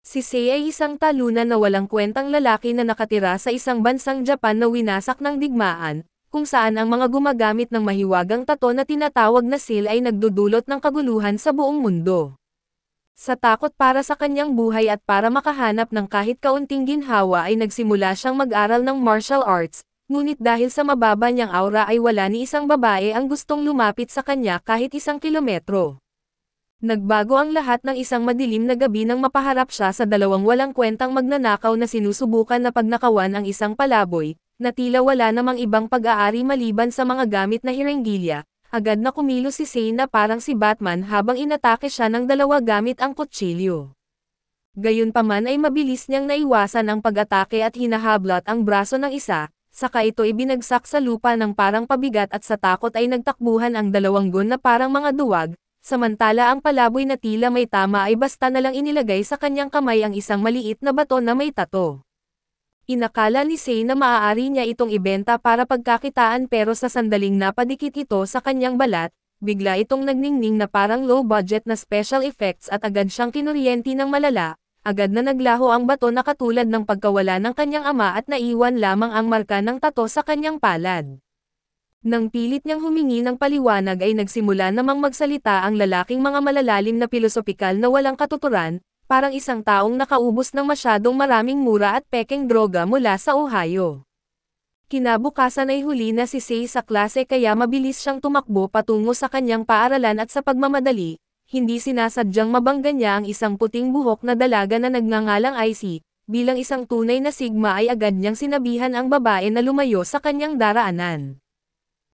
Si Sei ay isang talunan na walang kwentang lalaki na nakatira sa isang bansang Japan na winasak ng digmaan, kung saan ang mga gumagamit ng mahiwagang tato na tinatawag na seal ay nagdudulot ng kaguluhan sa buong mundo. Sa takot para sa kanyang buhay at para makahanap ng kahit kaunting ginhawa ay nagsimula siyang mag-aral ng martial arts, ngunit dahil sa mababa niyang aura ay wala ni isang babae ang gustong lumapit sa kanya kahit 1 kilometro. Nagbago ang lahat ng isang madilim na gabi nang mapaharap siya sa dalawang walang kwentang magnanakaw na sinusubukan na pagnakawan ang isang palaboy, na tila wala namang ibang pag-aari maliban sa mga gamit na hirenggilya. Agad na kumilos si Sei na parang si Batman habang inatake siya ng dalawa gamit ang kutsilyo. Gayunpaman ay mabilis niyang naiwasan ang pag-atake at hinahablat ang braso ng isa, saka ito ibinagsak sa lupa ng parang pabigat at sa takot ay nagtakbuhan ang dalawang gun na parang mga duwag. Samantala ang palaboy na tila may tama ay basta na lang inilagay sa kanyang kamay ang isang maliit na bato na may tato. Inakala ni Sei na maaari niya itong ibenta para pagkakitaan pero sa sandaling napadikit ito sa kanyang balat, bigla itong nagningning na parang low budget na special effects at agad siyang kinuryente ng malala, agad na naglaho ang bato na katulad ng pagkawala ng kanyang ama at naiwan lamang ang marka ng tato sa kanyang palad. Nang pilit niyang humingi ng paliwanag ay nagsimula namang magsalita ang lalaking mga malalalim na pilosopikal na walang katuturan, parang isang taong nakaubos ng masyadong maraming mura at pekeng droga mula sa Ohio. Kinabukasan ay huli na si Sei sa klase kaya mabilis siyang tumakbo patungo sa kanyang paaralan at sa pagmamadali, hindi sinasadyang mabangga niya ang isang puting buhok na dalaga na nagngangalang Icy. Bilang isang tunay na sigma ay agad niyang sinabihan ang babae na lumayo sa kanyang daraanan.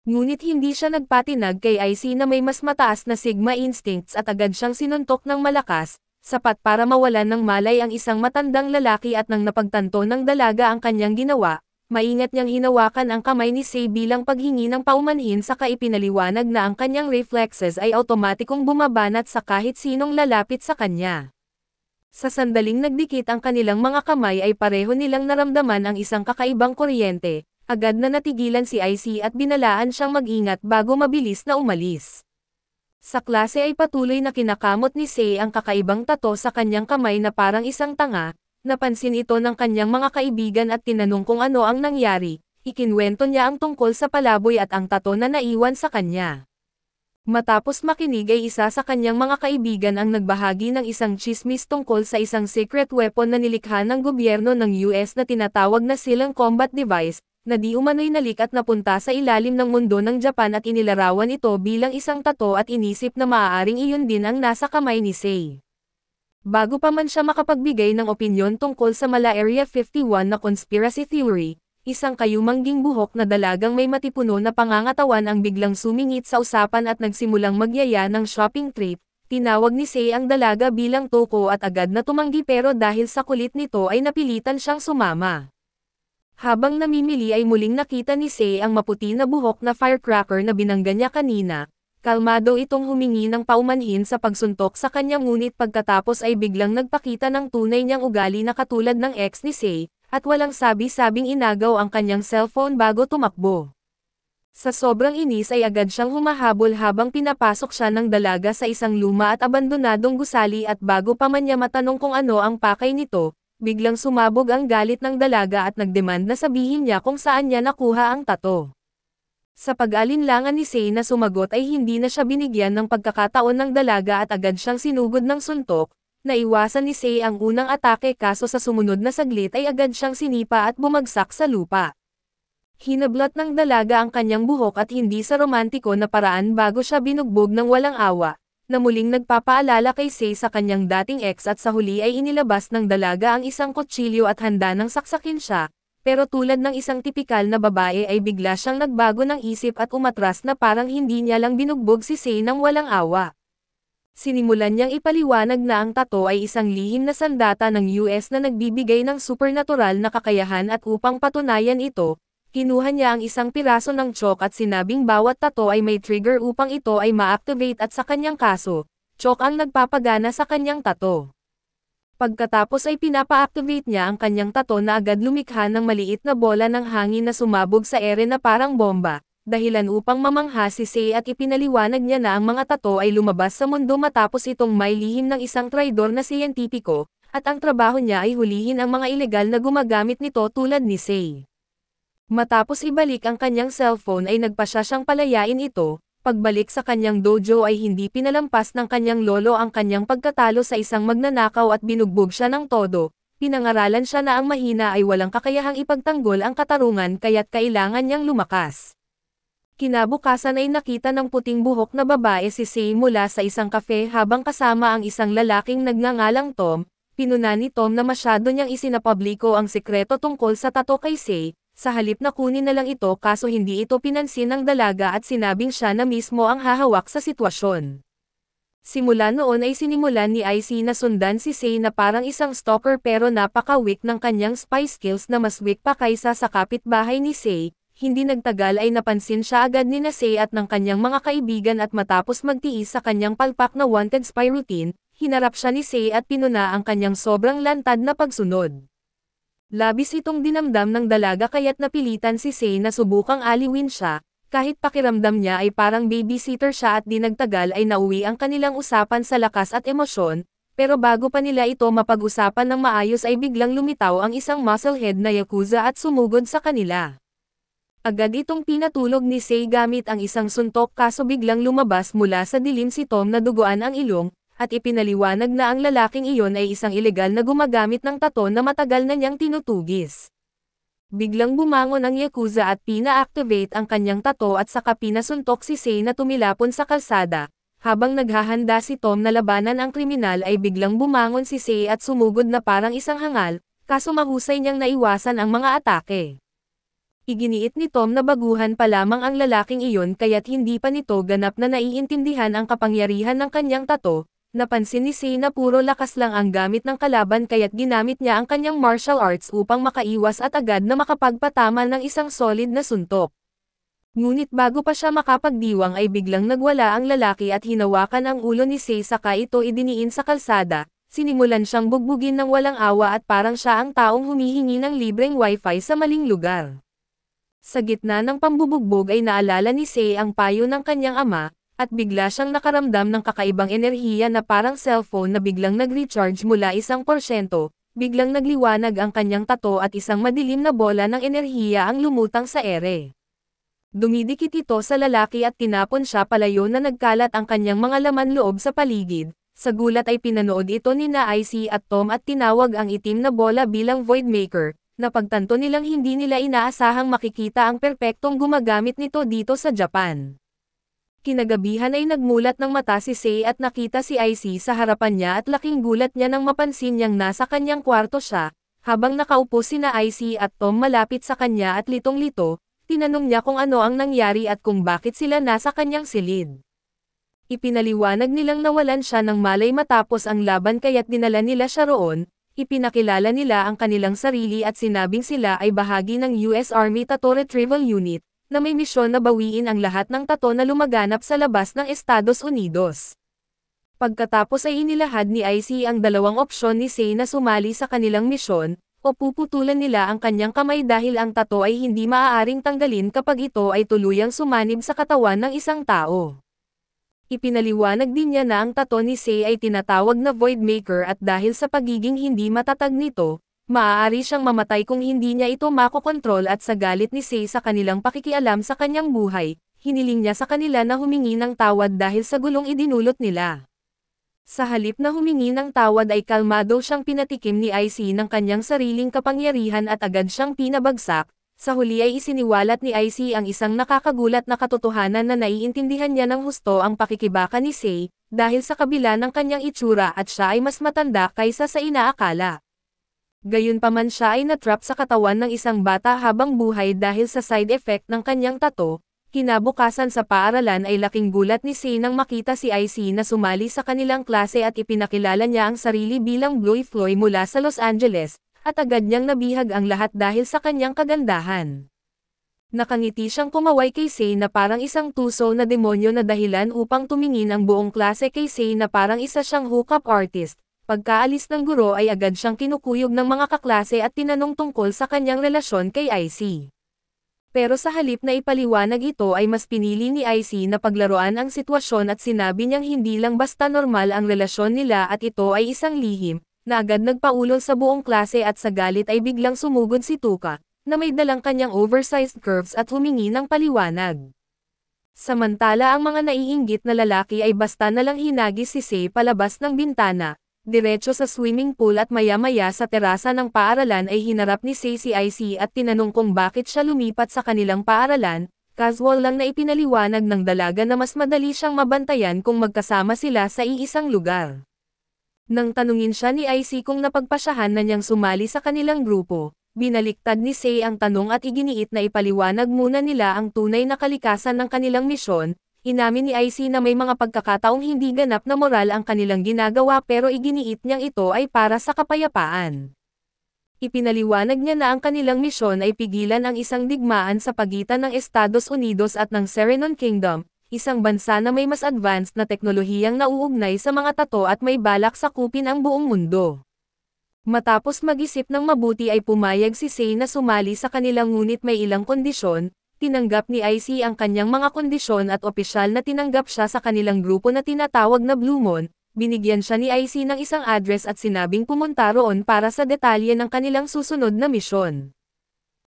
Ngunit hindi siya nagpatinag kay Icy na may mas mataas na Sigma instincts at agad siyang sinuntok ng malakas, sapat para mawalan ng malay ang isang matandang lalaki at nang napagtanto ng dalaga ang kanyang ginawa, maingat niyang hinawakan ang kamay ni Sei bilang paghingi ng paumanhin saka ipinaliwanag na ang kanyang reflexes ay automatikong bumabanat sa kahit sinong lalapit sa kanya. Sa sandaling nagdikit ang kanilang mga kamay ay pareho nilang naramdaman ang isang kakaibang kuryente. Agad na natigilan si Icy at binalaan siyang mag-ingat bago mabilis na umalis. Sa klase ay patuloy na kinakamot ni Sei ang kakaibang tato sa kanyang kamay na parang isang tanga, napansin ito ng kanyang mga kaibigan at tinanong kung ano ang nangyari, ikinwento niya ang tungkol sa palaboy at ang tato na naiwan sa kanya. Matapos makinig ay isa sa kanyang mga kaibigan ang nagbahagi ng isang chismis tungkol sa isang secret weapon na nilikha ng gobyerno ng US na tinatawag na silang combat device, na di umano'y nalik at napunta sa ilalim ng mundo ng Japan at inilarawan ito bilang isang tato at inisip na maaaring iyon din ang nasa kamay ni Sei. Bago pa man siya makapagbigay ng opinyon tungkol sa mala Area 51 na conspiracy theory, isang kayumangging buhok na dalagang may matipuno na pangangatawan ang biglang sumingit sa usapan at nagsimulang magyaya ng shopping trip. Tinawag ni Sei ang dalaga bilang toko at agad na tumanggi pero dahil sa kulit nito ay napilitan siyang sumama. Habang namimili ay muling nakita ni Sei ang maputi na buhok na firecracker na binangga niya kanina. Kalmado itong humingi ng paumanhin sa pagsuntok sa kanya ngunit pagkatapos ay biglang nagpakita ng tunay niyang ugali na katulad ng ex ni Sei, at walang sabi-sabing inagaw ang kanyang cellphone bago tumakbo. Sa sobrang inis ay agad siyang humahabol habang pinapasok siya ng dalaga sa isang luma at abandonadong gusali at bago pa man niya matanong kung ano ang pakay nito, biglang sumabog ang galit ng dalaga at nagdemand na sabihin niya kung saan niya nakuha ang tato. Sa pag-alinlangan ni Sei na sumagot ay hindi na siya binigyan ng pagkakataon ng dalaga at agad siyang sinugod ng suntok. Naiwasan ni Sei ang unang atake kaso sa sumunod na saglit ay agad siyang sinipa at bumagsak sa lupa. Hinablot ng dalaga ang kanyang buhok at hindi sa romantiko na paraan bago siya binugbog ng walang awa, na muling nagpapaalala kay Sei sa kanyang dating ex at sa huli ay inilabas ng dalaga ang isang kutsilyo at handa nang saksakin siya, pero tulad ng isang tipikal na babae ay bigla siyang nagbago ng isip at umatras na parang hindi niya lang binugbog si Sei ng walang awa. Sinimulan niyang ipaliwanag na ang tato ay isang lihim na sandata ng US na nagbibigay ng supernatural na kakayahan at upang patunayan ito, kinuha niya ang isang piraso ng chalk at sinabing bawat tato ay may trigger upang ito ay ma-activate at sa kanyang kaso, chalk ang nagpapagana sa kanyang tato. Pagkatapos ay pinapa-activate niya ang kanyang tato na agad lumikha ng maliit na bola ng hangin na sumabog sa ere na parang bomba, dahilan upang mamangha si Sei at ipinaliwanag niya na ang mga tato ay lumabas sa mundo matapos itong may lihim ng isang traidor na siyentipiko, at ang trabaho niya ay hulihin ang mga ilegal na gumagamit nito tulad ni Sei. Matapos ibalik ang kanyang cellphone ay nagpasya siyang palayain ito. Pagbalik sa kanyang dojo ay hindi pinalampas ng kanyang lolo ang kanyang pagkatalo sa isang magnanakaw at binugbog siya ng todo. Pinangaralan siya na ang mahina ay walang kakayahang ipagtanggol ang katarungan kaya't kailangan niyang lumakas. Kinabukasan ay nakita ng puting buhok na babae si Sei mula sa isang kafe habang kasama ang isang lalaking nagngangalang Tom. Pinuna ni Tom na masyado niyang isinapubliko ang sikreto tungkol sa tato kay Sei. Sa halip na kunin na lang ito kaso hindi ito pinansin ng dalaga at sinabing siya na mismo ang hahawak sa sitwasyon. Simula noon ay sinimulan ni IC na sundan si Sei na parang isang stalker pero napaka-weak ng kanyang spy skills na mas weak pa kaysa sa kapitbahay ni Sei. Hindi nagtagal ay napansin siya agad ni Sei at ng kanyang mga kaibigan at matapos magtiis sa kanyang palpak na wanted spy routine, hinarap siya ni Sei at pinuna ang kanyang sobrang lantad na pagsunod. Labis itong dinamdam ng dalaga kaya't napilitan si Sei na subukang aliwin siya, kahit pakiramdam niya ay parang babysitter siya at di nagtagal ay nauwi ang kanilang usapan sa lakas at emosyon, pero bago pa nila ito mapag-usapan ng maayos ay biglang lumitaw ang isang musclehead na yakuza at sumugod sa kanila. Agad itong pinatulog ni Sei gamit ang isang suntok kaso biglang lumabas mula sa dilim si Tom na duguan ang ilong, at ipinaliwanag na ang lalaking iyon ay isang ilegal na gumagamit ng tato na matagal na niyang tinutugis. Biglang bumangon ang yakuza at pina-activate ang kanyang tato at saka pinasuntok si Sei na tumilapon sa kalsada. Habang naghahanda si Tom na labanan ang kriminal ay biglang bumangon si Sei at sumugod na parang isang hangal, kaso mahusay niyang naiwasan ang mga atake. Iginiit ni Tom na baguhan pa lamang ang lalaking iyon kaya't hindi pa nito ganap na naiintindihan ang kapangyarihan ng kanyang tato. Napansin ni Sei na puro lakas lang ang gamit ng kalaban kaya't ginamit niya ang kanyang martial arts upang makaiwas at agad na makapagpatama ng isang solid na suntok. Ngunit bago pa siya makapagdiwang ay biglang nagwala ang lalaki at hinawakan ang ulo ni Sei saka ito idiniin sa kalsada. Sinimulan siyang bugbugin ng walang awa at parang siya ang taong humihingi ng libreng wifi sa maling lugar. Sa gitna ng pambubugbog ay naalala ni Sei ang payo ng kanyang ama, at bigla siyang nakaramdam ng kakaibang enerhiya na parang cellphone na biglang nag-recharge mula 1%, biglang nagliwanag ang kanyang tato at isang madilim na bola ng enerhiya ang lumutang sa ere. Dumidikit ito sa lalaki at tinapon siya palayo na nagkalat ang kanyang mga laman loob sa paligid. Sa gulat ay pinanood ito ni na IC at Tom at tinawag ang itim na bola bilang Void Maker. Napagtanto nilang hindi nila inaasahang makikita ang perpektong gumagamit nito dito sa Japan. Kinagabihan ay nagmulat ng mata si Sei at nakita si IC sa harapan niya at laking gulat niya nang mapansin niyang nasa kanyang kwarto siya, habang nakaupo sina IC at Tom malapit sa kanya at litong-lito, tinanong niya kung ano ang nangyari at kung bakit sila nasa kanyang silid. Ipinaliwanag nilang nawalan siya ng malay matapos ang laban kaya't dinala nila siya roon, ipinakilala nila ang kanilang sarili at sinabing sila ay bahagi ng US Army Tattoo Retrieval Unit, na may misyon na bawiin ang lahat ng tato na lumaganap sa labas ng Estados Unidos. Pagkatapos ay inilahad ni IC ang dalawang opsyon ni Sei na sumali sa kanilang misyon, o puputulan nila ang kanyang kamay dahil ang tato ay hindi maaaring tanggalin kapag ito ay tuluyang sumanib sa katawan ng isang tao. Ipinaliwanag din niya na ang tato ni Sei ay tinatawag na Void Maker at dahil sa pagiging hindi matatag nito, maaari siyang mamatay kung hindi niya ito makokontrol at sa galit ni Sei sa kanilang pakikialam sa kanyang buhay, hiniling niya sa kanila na humingi ng tawad dahil sa gulong idinulot nila. Sa halip na humingi ng tawad ay kalmado siyang pinatikim ni IC ng kanyang sariling kapangyarihan at agad siyang pinabagsak. Sa huli ay isiniwalat ni IC ang isang nakakagulat na katotohanan na naiintindihan niya ng husto ang pakikibaka ni Sei, dahil sa kabila ng kanyang itsura at siya ay mas matanda kaysa sa inaakala. Gayunpaman siya ay natrap sa katawan ng isang bata habang buhay dahil sa side effect ng kanyang tato. Kinabukasan sa paaralan ay laking gulat ni Sei nang makita si IC na sumali sa kanilang klase at ipinakilala niya ang sarili bilang Blue Floy mula sa Los Angeles, at agad niyang nabihag ang lahat dahil sa kanyang kagandahan. Nakangiti siyang kumaway kay Sei na parang isang tuso na demonyo na dahilan upang tumingin ang buong klase kay Sei na parang isa siyang hookup artist. Pagkaalis ng guro ay agad siyang kinukuyog ng mga kaklase at tinanong tungkol sa kanyang relasyon kay IC. Pero sa halip na ipaliwanag ito ay mas pinili ni IC na paglaruan ang sitwasyon at sinabi niyang hindi lang basta normal ang relasyon nila at ito ay isang lihim, na agad nagpaulol sa buong klase at sa galit ay biglang sumugod si Tuka, na may dalang kanyang oversized curves at humingi ng paliwanag. Samantala ang mga naiinggit na lalaki ay basta nalang hinagis si Sei palabas ng bintana, diretso sa swimming pool at maya-maya sa terasa ng paaralan ay hinarap ni Sei si IC at tinanong kung bakit siya lumipat sa kanilang paaralan. Casual lang na ipinaliwanag ng dalaga na mas madali siyang mabantayan kung magkasama sila sa iisang lugar. Nang tanungin siya ni IC kung napagpasyahan na niyang sumali sa kanilang grupo, binaliktad ni Sei ang tanong at iginiit na ipaliwanag muna nila ang tunay na kalikasan ng kanilang misyon. Inamin ni IC na may mga pagkakataong hindi ganap na moral ang kanilang ginagawa pero iginiit niyang ito ay para sa kapayapaan. Ipinaliwanag niya na ang kanilang misyon ay pigilan ang isang digmaan sa pagitan ng Estados Unidos at ng Serenon Kingdom, isang bansa na may mas advanced na teknolohiyang nauugnay sa mga tato at may balak sakupin ang buong mundo. Matapos mag-isip ng mabuti ay pumayag si Sei na sumali sa kanilang ngunit may ilang kondisyon. Tinanggap ni IC ang kanyang mga kondisyon at opisyal na tinanggap siya sa kanilang grupo na tinatawag na Blue Moon. Binigyan siya ni IC ng isang address at sinabing pumunta roon para sa detalye ng kanilang susunod na misyon.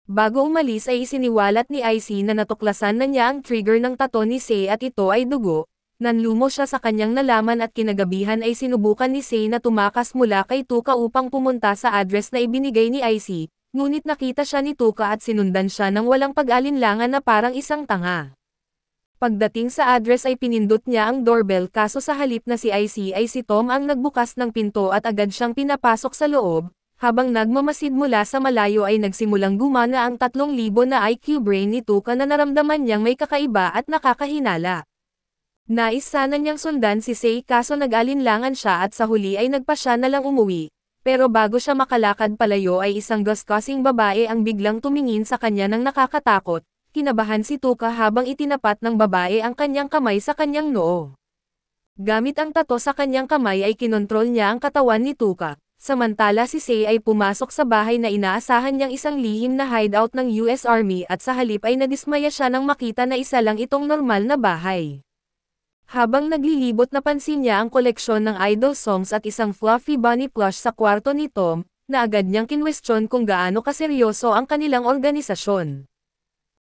Bago umalis ay isiniwalat ni IC na natuklasan na niya ang trigger ng tato ni Sei at ito ay dugo. Nanlumo siya sa kanyang nalaman at kinagabihan ay sinubukan ni Sei na tumakas mula kay Tuka upang pumunta sa address na ibinigay ni IC, ngunit nakita siya ni Tuka at sinundan siya ng walang pag-alinlangan na parang isang tanga. Pagdating sa address ay pinindot niya ang doorbell kaso sa halip na si IC ay si Tom ang nagbukas ng pinto at agad siyang pinapasok sa loob, habang nagmamasid mula sa malayo ay nagsimulang gumana ang 3,000 na IQ brain ni Tuka na naramdaman niyang may kakaiba at nakakahinala. Nais sana niyang sundan si Sei kaso nag-alinlangan siya at sa huli ay nagpasya na lang umuwi, pero bago siya makalakad palayo ay isang gus-causing babae ang biglang tumingin sa kanya ng nakakatakot. Kinabahan si Tuka habang itinapat ng babae ang kanyang kamay sa kanyang noo. Gamit ang tato sa kanyang kamay ay kinontrol niya ang katawan ni Tuka, samantala si Sei ay pumasok sa bahay na inaasahan niyang isang lihim na hideout ng US Army at sa halip ay nadismaya siya nang makita na isa lang itong normal na bahay. Habang naglilibot napansin niya ang koleksyon ng idol songs at isang fluffy bunny plush sa kwarto ni Tom, na agad niyang kinwestiyon kung gaano kaseryoso ang kanilang organisasyon.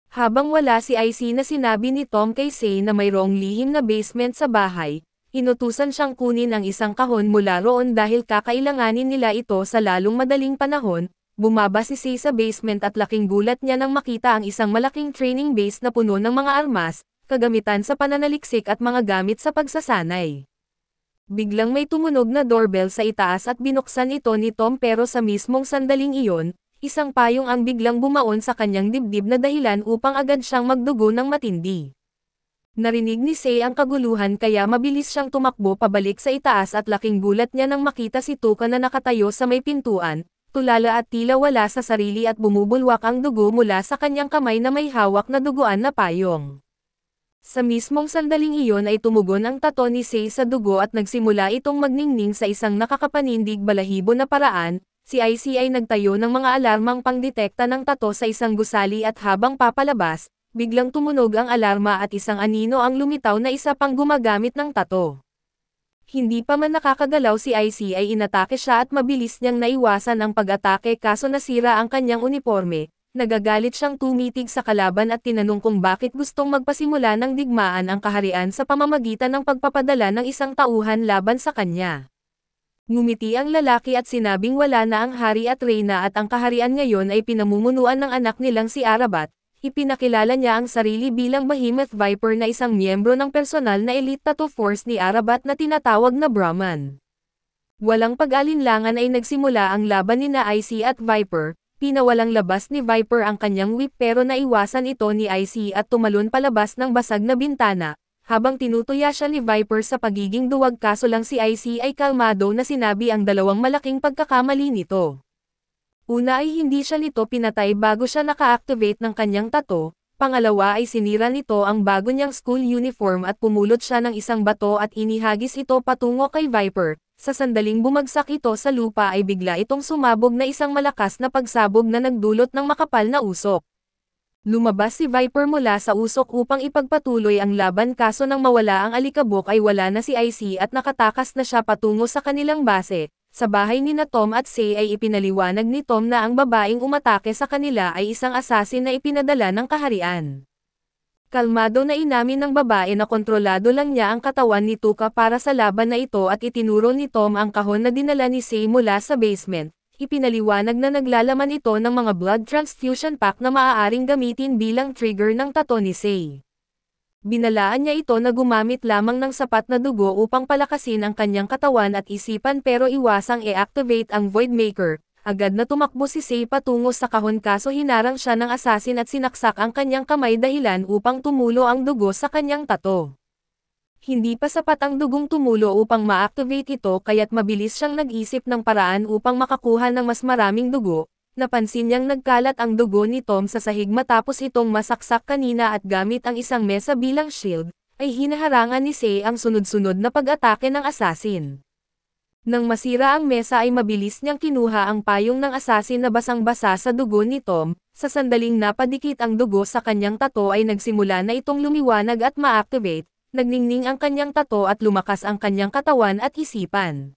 Habang wala si IC na sinabi ni Tom kay Sei na mayroong lihim na basement sa bahay, inutusan siyang kunin ang isang kahon mula roon dahil kakailanganin nila ito sa lalong madaling panahon. Bumaba si Sei sa basement at laking gulat niya nang makita ang isang malaking training base na puno ng mga armas, kagamitan sa pananaliksik at mga gamit sa pagsasanay. Biglang may tumunog na doorbell sa itaas at binuksan ito ni Tom pero sa mismong sandaling iyon, isang payong ang biglang bumaon sa kanyang dibdib na dahilan upang agad siyang magdugo ng matindi. Narinig ni Sei ang kaguluhan kaya mabilis siyang tumakbo pabalik sa itaas at laking gulat niya nang makita si Tuka na nakatayo sa may pintuan, tulala at tila wala sa sarili at bumubulwak ang dugo mula sa kanyang kamay na may hawak na duguan na payong. Sa mismong sandaling iyon ay tumugon ang tato ni Sei sa dugo at nagsimula itong magningning sa isang nakakapanindig balahibo na paraan. Si IC ay nagtayo ng mga alarmang pangdetekta ng tato sa isang gusali at habang papalabas, biglang tumunog ang alarma at isang anino ang lumitaw na isa pang gumagamit ng tato. Hindi pa man nakakagalaw si IC ay inatake siya at mabilis niyang naiwasan ang pag-atake kaso nasira ang kanyang uniforme. Nagagalit siyang tumitig sa kalaban at tinanong kung bakit gustong magpasimula ng digmaan ang kaharian sa pamamagitan ng pagpapadala ng isang tauhan laban sa kanya. Ngumiti ang lalaki at sinabing wala na ang hari at reyna at ang kaharian ngayon ay pinamumunuan ng anak nilang si Arabat. Ipinakilala niya ang sarili bilang Behemoth Viper na isang miyembro ng personal na elite tattoo force ni Arabat na tinatawag na Brahman. Walang pag-alinlangan ay nagsimula ang laban ni na IC at Viper. Pinawalang labas ni Viper ang kanyang whip pero naiwasan ito ni IC at tumalon palabas ng basag na bintana. Habang tinutuya siya ni Viper sa pagiging duwag kaso lang si IC ay kalmado na sinabi ang dalawang malaking pagkakamali nito. Una ay hindi siya nito pinatay bago siya naka-activate ng kanyang tato, pangalawa ay sinira nito ang bago niyang school uniform at pumulot siya ng isang bato at inihagis ito patungo kay Viper. Sa sandaling bumagsak ito sa lupa ay bigla itong sumabog na isang malakas na pagsabog na nagdulot ng makapal na usok. Lumabas si Viper mula sa usok upang ipagpatuloy ang laban kaso nang mawala ang alikabok ay wala na si IC at nakatakas na siya patungo sa kanilang base. sa bahay ni Tom at Sei ay ipinaliwanag ni Tom na ang babaeng umatake sa kanila ay isang assassin na ipinadala ng kaharian. Kalmado na inamin ng babae na kontrolado lang niya ang katawan ni Tuka para sa laban na ito at itinuro ni Tom ang kahon na dinala ni Sei mula sa basement. Ipinaliwanag na naglalaman ito ng mga blood transfusion pack na maaaring gamitin bilang trigger ng tato ni Sei. Binalaan niya ito na gumamit lamang ng sapat na dugo upang palakasin ang kanyang katawan at isipan pero iwasang i-activate ang Voidmaker. Agad na tumakbo si Sei patungo sa kahon kaso hinarang siya ng assassin at sinaksak ang kanyang kamay dahilan upang tumulo ang dugo sa kanyang tato. Hindi pa sapat ang dugong tumulo upang ma-activate ito kaya't mabilis siyang nag-isip ng paraan upang makakuha ng mas maraming dugo. Napansin niyang nagkalat ang dugo ni Tom sa sahig matapos itong masaksak kanina at gamit ang isang mesa bilang shield, ay hinaharangan ni Sei ang sunod-sunod na pag-atake ng assassin. Nang masira ang mesa ay mabilis niyang kinuha ang payong ng assassin na basang-basa sa dugo ni Tom, sa sandaling napadikit ang dugo sa kanyang tato ay nagsimula na itong lumiwanag at ma-activate, nagningning ang kanyang tato at lumakas ang kanyang katawan at isipan.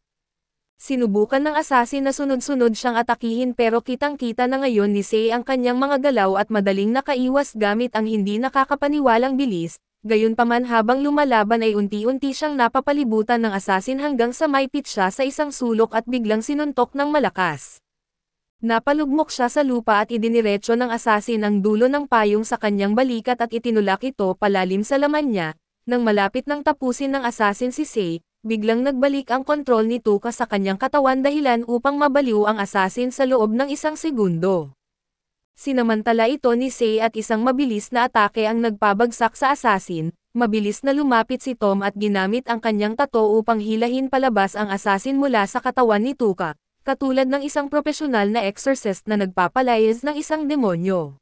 Sinubukan ng assassin na sunod-sunod siyang atakihin pero kitang-kita na ngayon ni Sei ang kanyang mga galaw at madaling nakaiwas gamit ang hindi nakakapaniwalang bilis. Gayunpaman habang lumalaban ay unti-unti siyang napapalibutan ng assassin hanggang sa maipit siya sa isang sulok at biglang sinuntok ng malakas. Napalugmok siya sa lupa at idiniretso ng assassin ang dulo ng payong sa kanyang balikat at itinulak ito palalim sa laman niya. Nang malapit nang tapusin ng assassin si Sei, biglang nagbalik ang kontrol ni Tuka sa kanyang katawan dahilan upang mabaliw ang assassin sa loob ng isang segundo. Sinamantala ito ni Sei at isang mabilis na atake ang nagpabagsak sa assassin, mabilis na lumapit si Tom at ginamit ang kanyang tato upang hilahin palabas ang assassin mula sa katawan ni Tuka, katulad ng isang profesional na exorcist na nagpapalayas ng isang demonyo.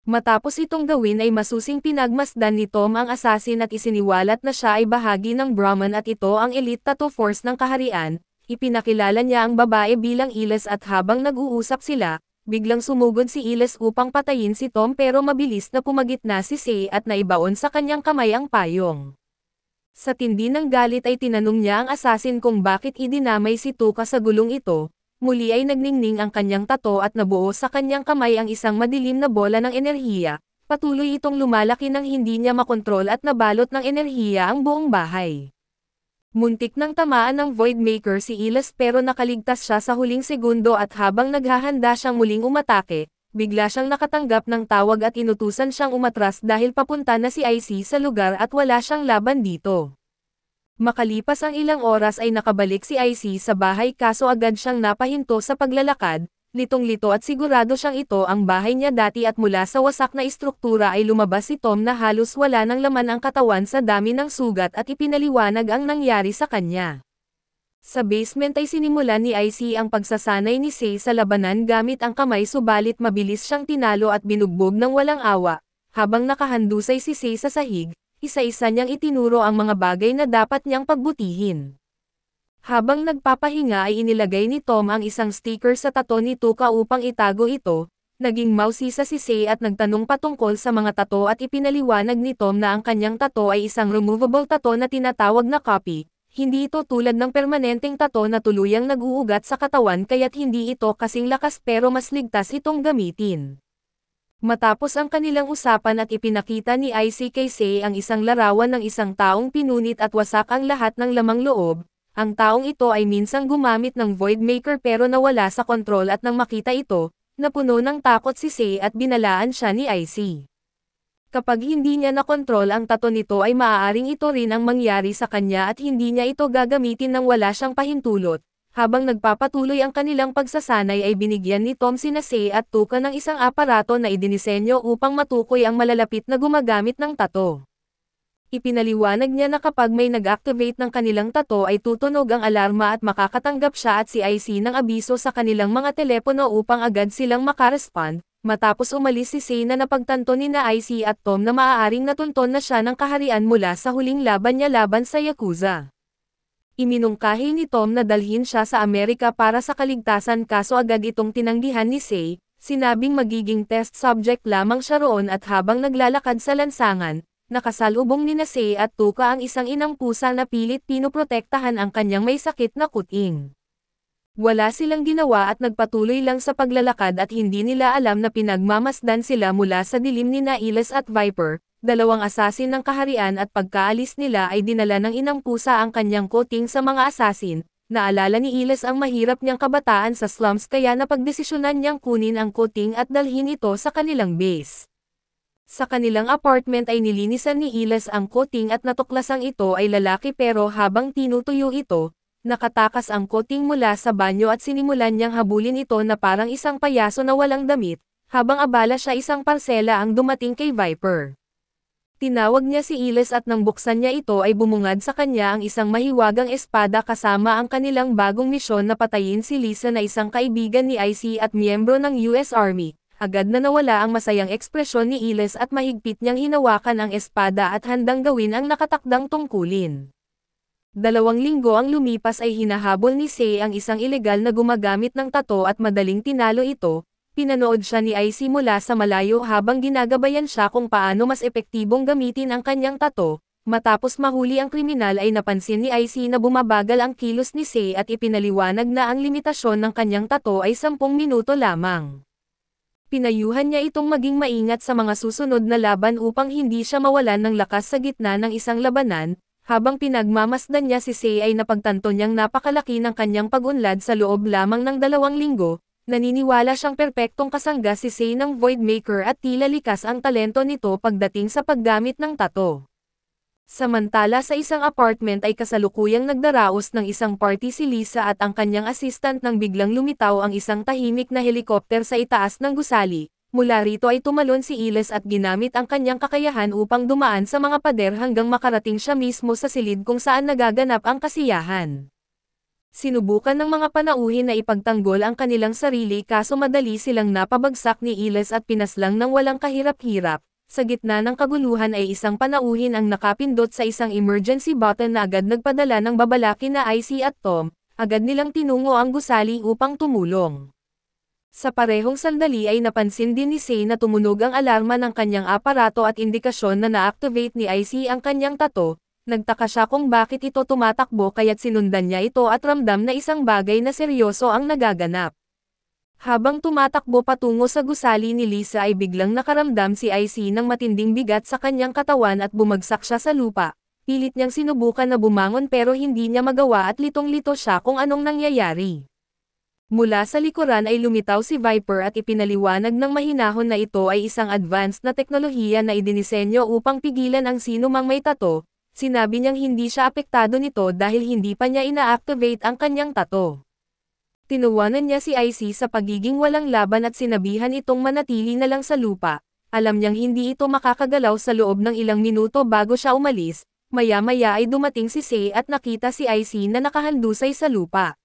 Matapos itong gawin ay masusing pinagmasdan ni Tom ang assassin at isiniwalat na siya ay bahagi ng Brahman at ito ang elite tattoo force ng kaharian. Ipinakilala niya ang babae bilang Iles at habang nag-uusap sila, biglang sumugod si Iles upang patayin si Tom pero mabilis na pumagitna si Sei at naibaon sa kanyang kamay ang payong. Sa tindi ng galit ay tinanong niya ang assassin kung bakit idinamay si Tuka sa gulong ito. Muli ay nagningning ang kanyang tato at nabuo sa kanyang kamay ang isang madilim na bola ng enerhiya. Patuloy itong lumalaki nang hindi niya makontrol at nabalot ng enerhiya ang buong bahay. Muntik nang tamaan ng Voidmaker si Iles pero nakaligtas siya sa huling segundo at habang naghahanda siyang muling umatake, bigla siyang nakatanggap ng tawag at inutusan siyang umatras dahil papunta na si IC sa lugar at wala siyang laban dito. Makalipas ang ilang oras ay nakabalik si IC sa bahay kaso agad siyang napahinto sa paglalakad, litong-lito at sigurado siyang ito ang bahay niya dati at mula sa wasak na istruktura ay lumabas si Tom na halos wala ng laman ang katawan sa dami ng sugat at ipinaliwanag ang nangyari sa kanya. Sa basement ay sinimulan ni IC ang pagsasanay ni Sei sa labanan gamit ang kamay subalit mabilis siyang tinalo at binugbog ng walang awa, habang nakahandusay si Sei sa sahig. Isa-isa niyang itinuro ang mga bagay na dapat niyang pagbutihin. Habang nagpapahinga ay inilagay ni Tom ang isang sticker sa tato ni Tuka upang itago ito, naging mausisa si Sei at nagtanong patungkol sa mga tato at ipinaliwanag ni Tom na ang kanyang tato ay isang removable tato na tinatawag na copy, hindi ito tulad ng permanenteng tato na tuluyang nag-uugat sa katawan kaya't hindi ito kasing lakas pero mas ligtas itong gamitin. Matapos ang kanilang usapan at ipinakita ni IC kay Sei ang isang larawan ng isang taong pinunit at wasak ang lahat ng lamang loob, ang taong ito ay minsang gumamit ng Voidmaker pero nawala sa kontrol at nang makita ito, napuno ng takot si Sei at binalaan siya ni IC. Kapag hindi niya nakontrol ang tato nito ay maaaring ito rin ang mangyari sa kanya at hindi niya ito gagamitin nang wala siyang pahintulot. Habang nagpapatuloy ang kanilang pagsasanay ay binigyan ni Tom sina Sei at Tuka ng isang aparato na idinisenyo upang matukoy ang malalapit na gumagamit ng tato. Ipinaliwanag niya na kapag may nag-activate ng kanilang tato ay tutunog ang alarma at makakatanggap siya at si IC ng abiso sa kanilang mga telepono upang agad silang makarespond. Matapos umalis si Sei na napagtanto ni na IC at Tom na maaaring natunton na siya ng kaharian mula sa huling laban niya laban sa Yakuza. Iminungkahi ni Tom na dalhin siya sa Amerika para sa kaligtasan kaso agad itong tinanggihan ni Sei, sinabing magiging test subject lamang siya roon at habang naglalakad sa lansangan, nakasalubong ni Sei at Tuka ang isang inang pusa na pilit pinoprotektahan ang kanyang may sakit na kuting. Wala silang ginawa at nagpatuloy lang sa paglalakad at hindi nila alam na pinagmamasdan sila mula sa dilim ni Nailes at Viper, dalawang asasin ng kaharian at pagkaalis nila ay dinala ng inang pusa ang kanyang koting sa mga asasin. Naalala ni Iles ang mahirap niyang kabataan sa slums kaya napagdesisyonan niyang kunin ang koting at dalhin ito sa kanilang base. Sa kanilang apartment ay nilinisan ni Iles ang koting at natuklasang ito ay lalaki pero habang tinutuyo ito, nakatakas ang koting mula sa banyo at sinimulan niyang habulin ito na parang isang payaso na walang damit, habang abala siya isang parsela ang dumating kay Viper. Tinawag niya si Iles at nang buksan niya ito ay bumungad sa kanya ang isang mahiwagang espada kasama ang kanilang bagong misyon na patayin si Lisa na isang kaibigan ni IC at miyembro ng US Army. Agad na nawala ang masayang ekspresyon ni Iles at mahigpit niyang hinawakan ang espada at handang gawin ang nakatakdang tungkulin. 2 linggo ang lumipas ay hinahabol ni Sei ang isang ilegal na gumagamit ng tato at madaling tinalo ito. Pinanood siya ni IC mula sa malayo habang ginagabayan siya kung paano mas epektibong gamitin ang kanyang tato. Matapos mahuli ang kriminal ay napansin ni IC na bumabagal ang kilos ni Sei at ipinaliwanag na ang limitasyon ng kanyang tato ay 10 minuto lamang. Pinayuhan niya itong maging maingat sa mga susunod na laban upang hindi siya mawalan ng lakas sa gitna ng isang labanan. Habang pinagmamasdan niya si Sei ay napagtanto niyang napakalaki ng kanyang pag-unlad sa loob lamang ng 2 linggo, naniniwala siyang perpektong kasangga si Sei ng Voidmaker at tila likas ang talento nito pagdating sa paggamit ng tato. Samantala sa isang apartment ay kasalukuyang nagdaraos ng isang party si Lisa at ang kanyang assistant nang biglang lumitaw ang isang tahimik na helikopter sa itaas ng gusali. Mula rito ay tumalon si Iles at ginamit ang kanyang kakayahan upang dumaan sa mga pader hanggang makarating siya mismo sa silid kung saan nagaganap ang kasiyahan. Sinubukan ng mga panauhin na ipagtanggol ang kanilang sarili kaso madali silang napabagsak ni Iles at pinaslang ng walang kahirap-hirap. Sa gitna ng kaguluhan ay isang panauhin ang nakapindot sa isang emergency button na agad nagpadala ng babalaki na IC at Tom, agad nilang tinungo ang gusali upang tumulong. Sa parehong sandali ay napansin din ni Sei na tumunog ang alarma ng kanyang aparato at indikasyon na na-activate ni IC ang kanyang tato. Nagtaka siya kung bakit ito tumatakbo kaya't sinundan niya ito at ramdam na isang bagay na seryoso ang nagaganap. Habang tumatakbo patungo sa gusali ni Lisa ay biglang nakaramdam si IC ng matinding bigat sa kanyang katawan at bumagsak siya sa lupa. Pilit niyang sinubukan na bumangon pero hindi niya magawa at litong-lito siya kung anong nangyayari. Mula sa likuran ay lumitaw si Viper at ipinaliwanag ng mahinahon na ito ay isang advanced na teknolohiya na idinisenyo upang pigilan ang sino mang may tato. Sinabi niyang hindi siya apektado nito dahil hindi pa niya ina-activate ang kanyang tato. Tinuwanan niya si IC sa pagiging walang laban at sinabihan itong manatili na lang sa lupa. Alam niyang hindi ito makakagalaw sa loob ng ilang minuto bago siya umalis. Maya-maya ay dumating si Sei at nakita si IC na nakahandusay sa lupa.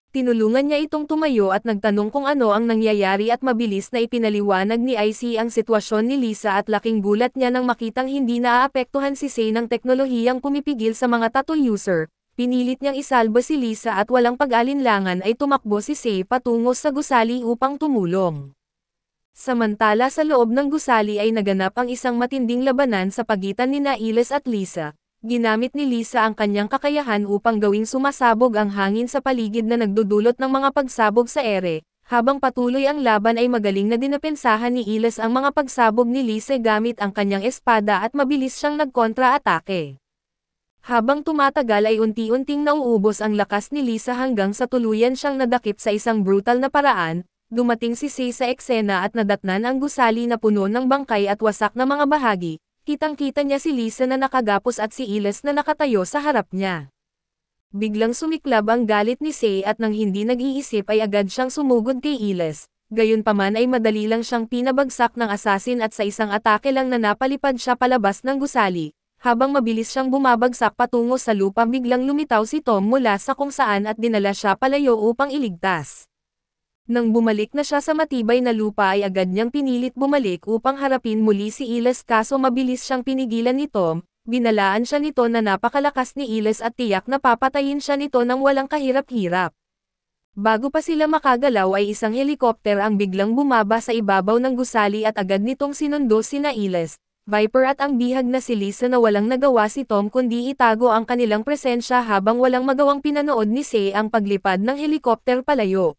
Tinulungan niya itong tumayo at nagtanong kung ano ang nangyayari at mabilis na ipinaliwanag ni IC ang sitwasyon ni Lisa at laking gulat niya nang makitang hindi naaapektuhan si Sei ng teknolohiyang pumipigil sa mga tattoo user. Pinilit niyang isalba si Lisa at walang pag-alinlangan ay tumakbo si Sei patungo sa gusali upang tumulong. Samantala sa loob ng gusali ay naganap ang isang matinding labanan sa pagitan ni Nailes at Lisa. Ginamit ni Lisa ang kanyang kakayahan upang gawing sumasabog ang hangin sa paligid na nagdudulot ng mga pagsabog sa ere. Habang patuloy ang laban ay magaling na dinapensahan ni Iles ang mga pagsabog ni Lisa gamit ang kanyang espada at mabilis siyang nagkontra-atake. Habang tumatagal ay unti-unting nauubos ang lakas ni Lisa hanggang sa tuluyan siyang nadakip sa isang brutal na paraan. Dumating si Sei sa eksena at nadatnan ang gusali na puno ng bangkay at wasak na mga bahagi. Kitang-kita niya si Lisa na nakagapos at si Iles na nakatayo sa harap niya. Biglang sumiklab ang galit ni Sei at nang hindi nag-iisip ay agad siyang sumugod kay Iles. Gayunpaman ay madali lang siyang pinabagsak ng asasin at sa isang atake lang na napalipad siya palabas ng gusali. Habang mabilis siyang bumabagsak patungo sa lupa biglang lumitaw si Tom mula sa kung saan at dinala siya palayo upang iligtas. Nang bumalik na siya sa matibay na lupa ay agad niyang pinilit bumalik upang harapin muli si Iles kaso mabilis siyang pinigilan ni Tom, binalaan siya nito na napakalakas ni Iles at tiyak na papatayin siya nito ng walang kahirap-hirap. Bago pa sila makagalaw ay isang helikopter ang biglang bumaba sa ibabaw ng gusali at agad nitong sinundo sina Iles, Viper at ang bihag na si Lisa na walang nagawa si Tom kundi itago ang kanilang presensya habang walang magawang pinanood ni Sei ang paglipad ng helikopter palayo.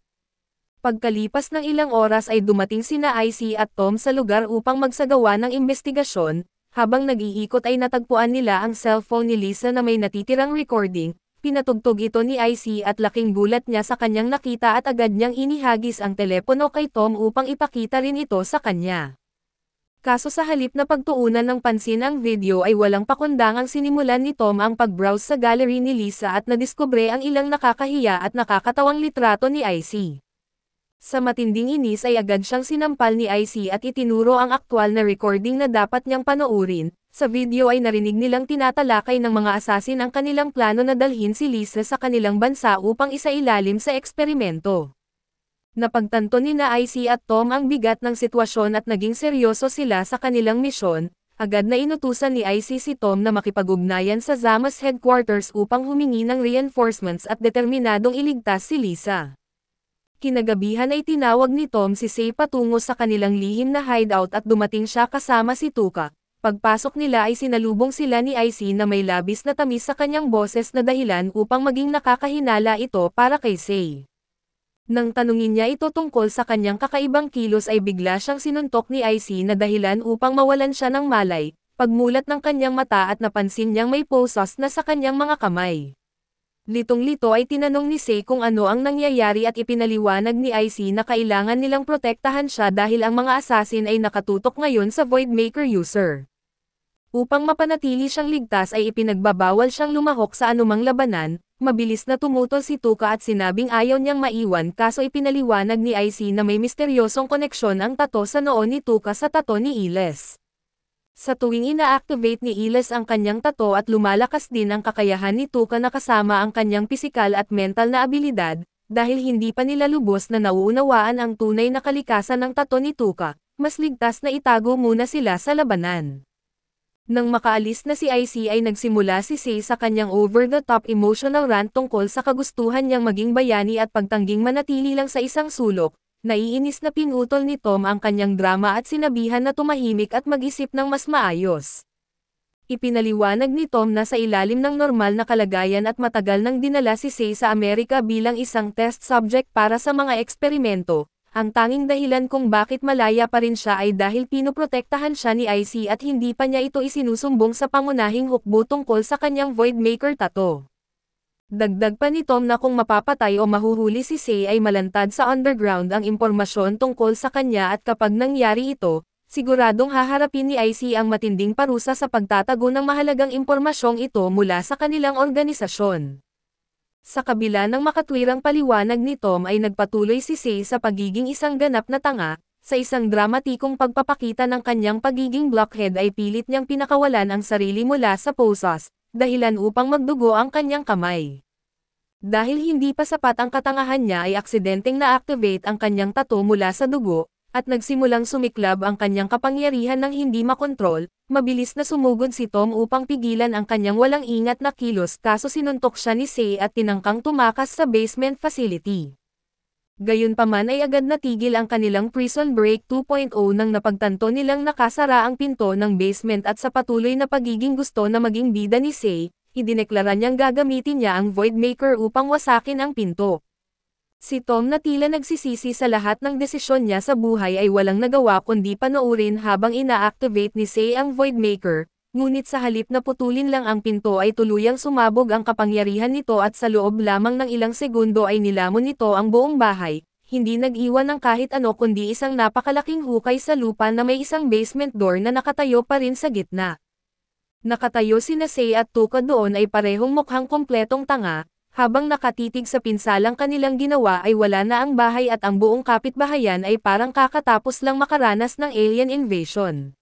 Pagkalipas ng ilang oras ay dumating sina IC at Tom sa lugar upang magsagawa ng investigasyon, habang nag-iikot ay natagpuan nila ang cellphone ni Lisa na may natitirang recording, pinatugtog ito ni IC at laking gulat niya sa kanyang nakita at agad niyang inihagis ang telepono kay Tom upang ipakita rin ito sa kanya. Kaso sa halip na pagtuunan ng pansin ang video ay walang pakundangang sinimulan ni Tom ang pag-browse sa gallery ni Lisa at nadiskubre ang ilang nakakahiya at nakakatawang litrato ni IC. Sa matinding inis ay agad siyang sinampal ni IC at itinuro ang aktwal na recording na dapat niyang panoorin. Sa video ay narinig nilang tinatalakay ng mga asasin ang kanilang plano na dalhin si Lisa sa kanilang bansa upang isailalim sa eksperimento. Napagtanto ni na IC at Tom ang bigat ng sitwasyon at naging seryoso sila sa kanilang misyon. Agad na inutusan ni IC si Tom na makipag-ugnayan sa Zamos headquarters upang humingi ng reinforcements at determinadong iligtas si Lisa. Kinagabihan ay tinawag ni Tom si Sei patungo sa kanilang lihim na hideout at dumating siya kasama si Tuka. Pagpasok nila ay sinalubong sila ni IC na may labis na tamis sa kanyang boses na dahilan upang maging nakakahinala ito para kay Sei. Nang tanungin niya ito tungkol sa kanyang kakaibang kilos ay bigla siyang sinuntok ni IC na dahilan upang mawalan siya ng malay, pagmulat ng kanyang mata at napansin niyang may pulsas na sa kanyang mga kamay. Litong-lito ay tinanong ni Sei kung ano ang nangyayari at ipinaliwanag ni IC na kailangan nilang protektahan siya dahil ang mga assassin ay nakatutok ngayon sa Voidmaker user. Upang mapanatili siyang ligtas ay ipinagbabawal siyang lumahok sa anumang labanan, mabilis na tumutol si Tuka at sinabing ayaw niyang maiwan kaso ipinaliwanag ni IC na may misteryosong koneksyon ang tato sa noo ni Tuka sa tato ni Iles. Sa tuwing ina-activate ni Iles ang kanyang tato at lumalakas din ang kakayahan ni Tuka na kasama ang kanyang pisikal at mental na abilidad, dahil hindi pa nila lubos na nauunawaan ang tunay na kalikasan ng tato ni Tuka, mas ligtas na itago muna sila sa labanan. Nang makaalis na si IC ay nagsimula si Sei sa kanyang over-the-top emotional rant tungkol sa kagustuhan niyang maging bayani at pagtangging manatili lang sa isang sulok. Naiinis na pinutol ni Tom ang kanyang drama at sinabihan na tumahimik at mag-isip ng mas maayos. Ipinaliwanag ni Tom na sa ilalim ng normal na kalagayan at matagal nang dinala si Sei sa Amerika bilang isang test subject para sa mga eksperimento, ang tanging dahilan kung bakit malaya pa rin siya ay dahil pinoprotektahan siya ni IC at hindi pa niya ito isinusumbong sa pangunahing hukbo tungkol sa kanyang Voidmaker tattoo. Dagdag pa ni Tom na kung mapapatay o mahuhuli si Sei ay malantad sa underground ang impormasyon tungkol sa kanya at kapag nangyari ito, siguradong haharapin ni IC ang matinding parusa sa pagtatago ng mahalagang impormasyong ito mula sa kanilang organisasyon. Sa kabila ng makatwirang paliwanag ni Tom ay nagpatuloy si Sei sa pagiging isang ganap na tanga, sa isang dramatikong pagpapakita ng kanyang pagiging blockhead ay pilit niyang pinakawalan ang sarili mula sa poses, dahilan upang magdugo ang kanyang kamay. Dahil hindi pa sapat ang katangahan niya ay aksidenteng na-activate ang kanyang tato mula sa dugo, at nagsimulang sumiklab ang kanyang kapangyarihan ng hindi makontrol, mabilis na sumugod si Tom upang pigilan ang kanyang walang ingat na kilos kaso sinuntok siya ni Sei at tinangkang tumakas sa basement facility. Gayunpaman ay agad natigil ang kanilang Prison Break 2.0 nang napagtanto nilang nakasara ang pinto ng basement at sa patuloy na pagiging gusto na maging bida ni Sei, idineklara niyang gagamitin niya ang Voidmaker upang wasakin ang pinto. Si Tom na tila nagsisisi sa lahat ng desisyon niya sa buhay ay walang nagawa kundi panoorin habang ina-activate ni Sei ang Voidmaker, ngunit sa halip na putulin lang ang pinto ay tuluyang sumabog ang kapangyarihan nito at sa loob lamang ng ilang segundo ay nilamon nito ang buong bahay, hindi nag-iwan ng kahit ano kundi isang napakalaking hukay sa lupa na may isang basement door na nakatayo pa rin sa gitna. Nakatayo sina Sei at Tuka doon ay parehong mukhang kompletong tanga, habang nakatitig sa pinsalang kanilang ginawa ay wala na ang bahay at ang buong kapitbahayan ay parang kakatapos lang makaranas ng alien invasion.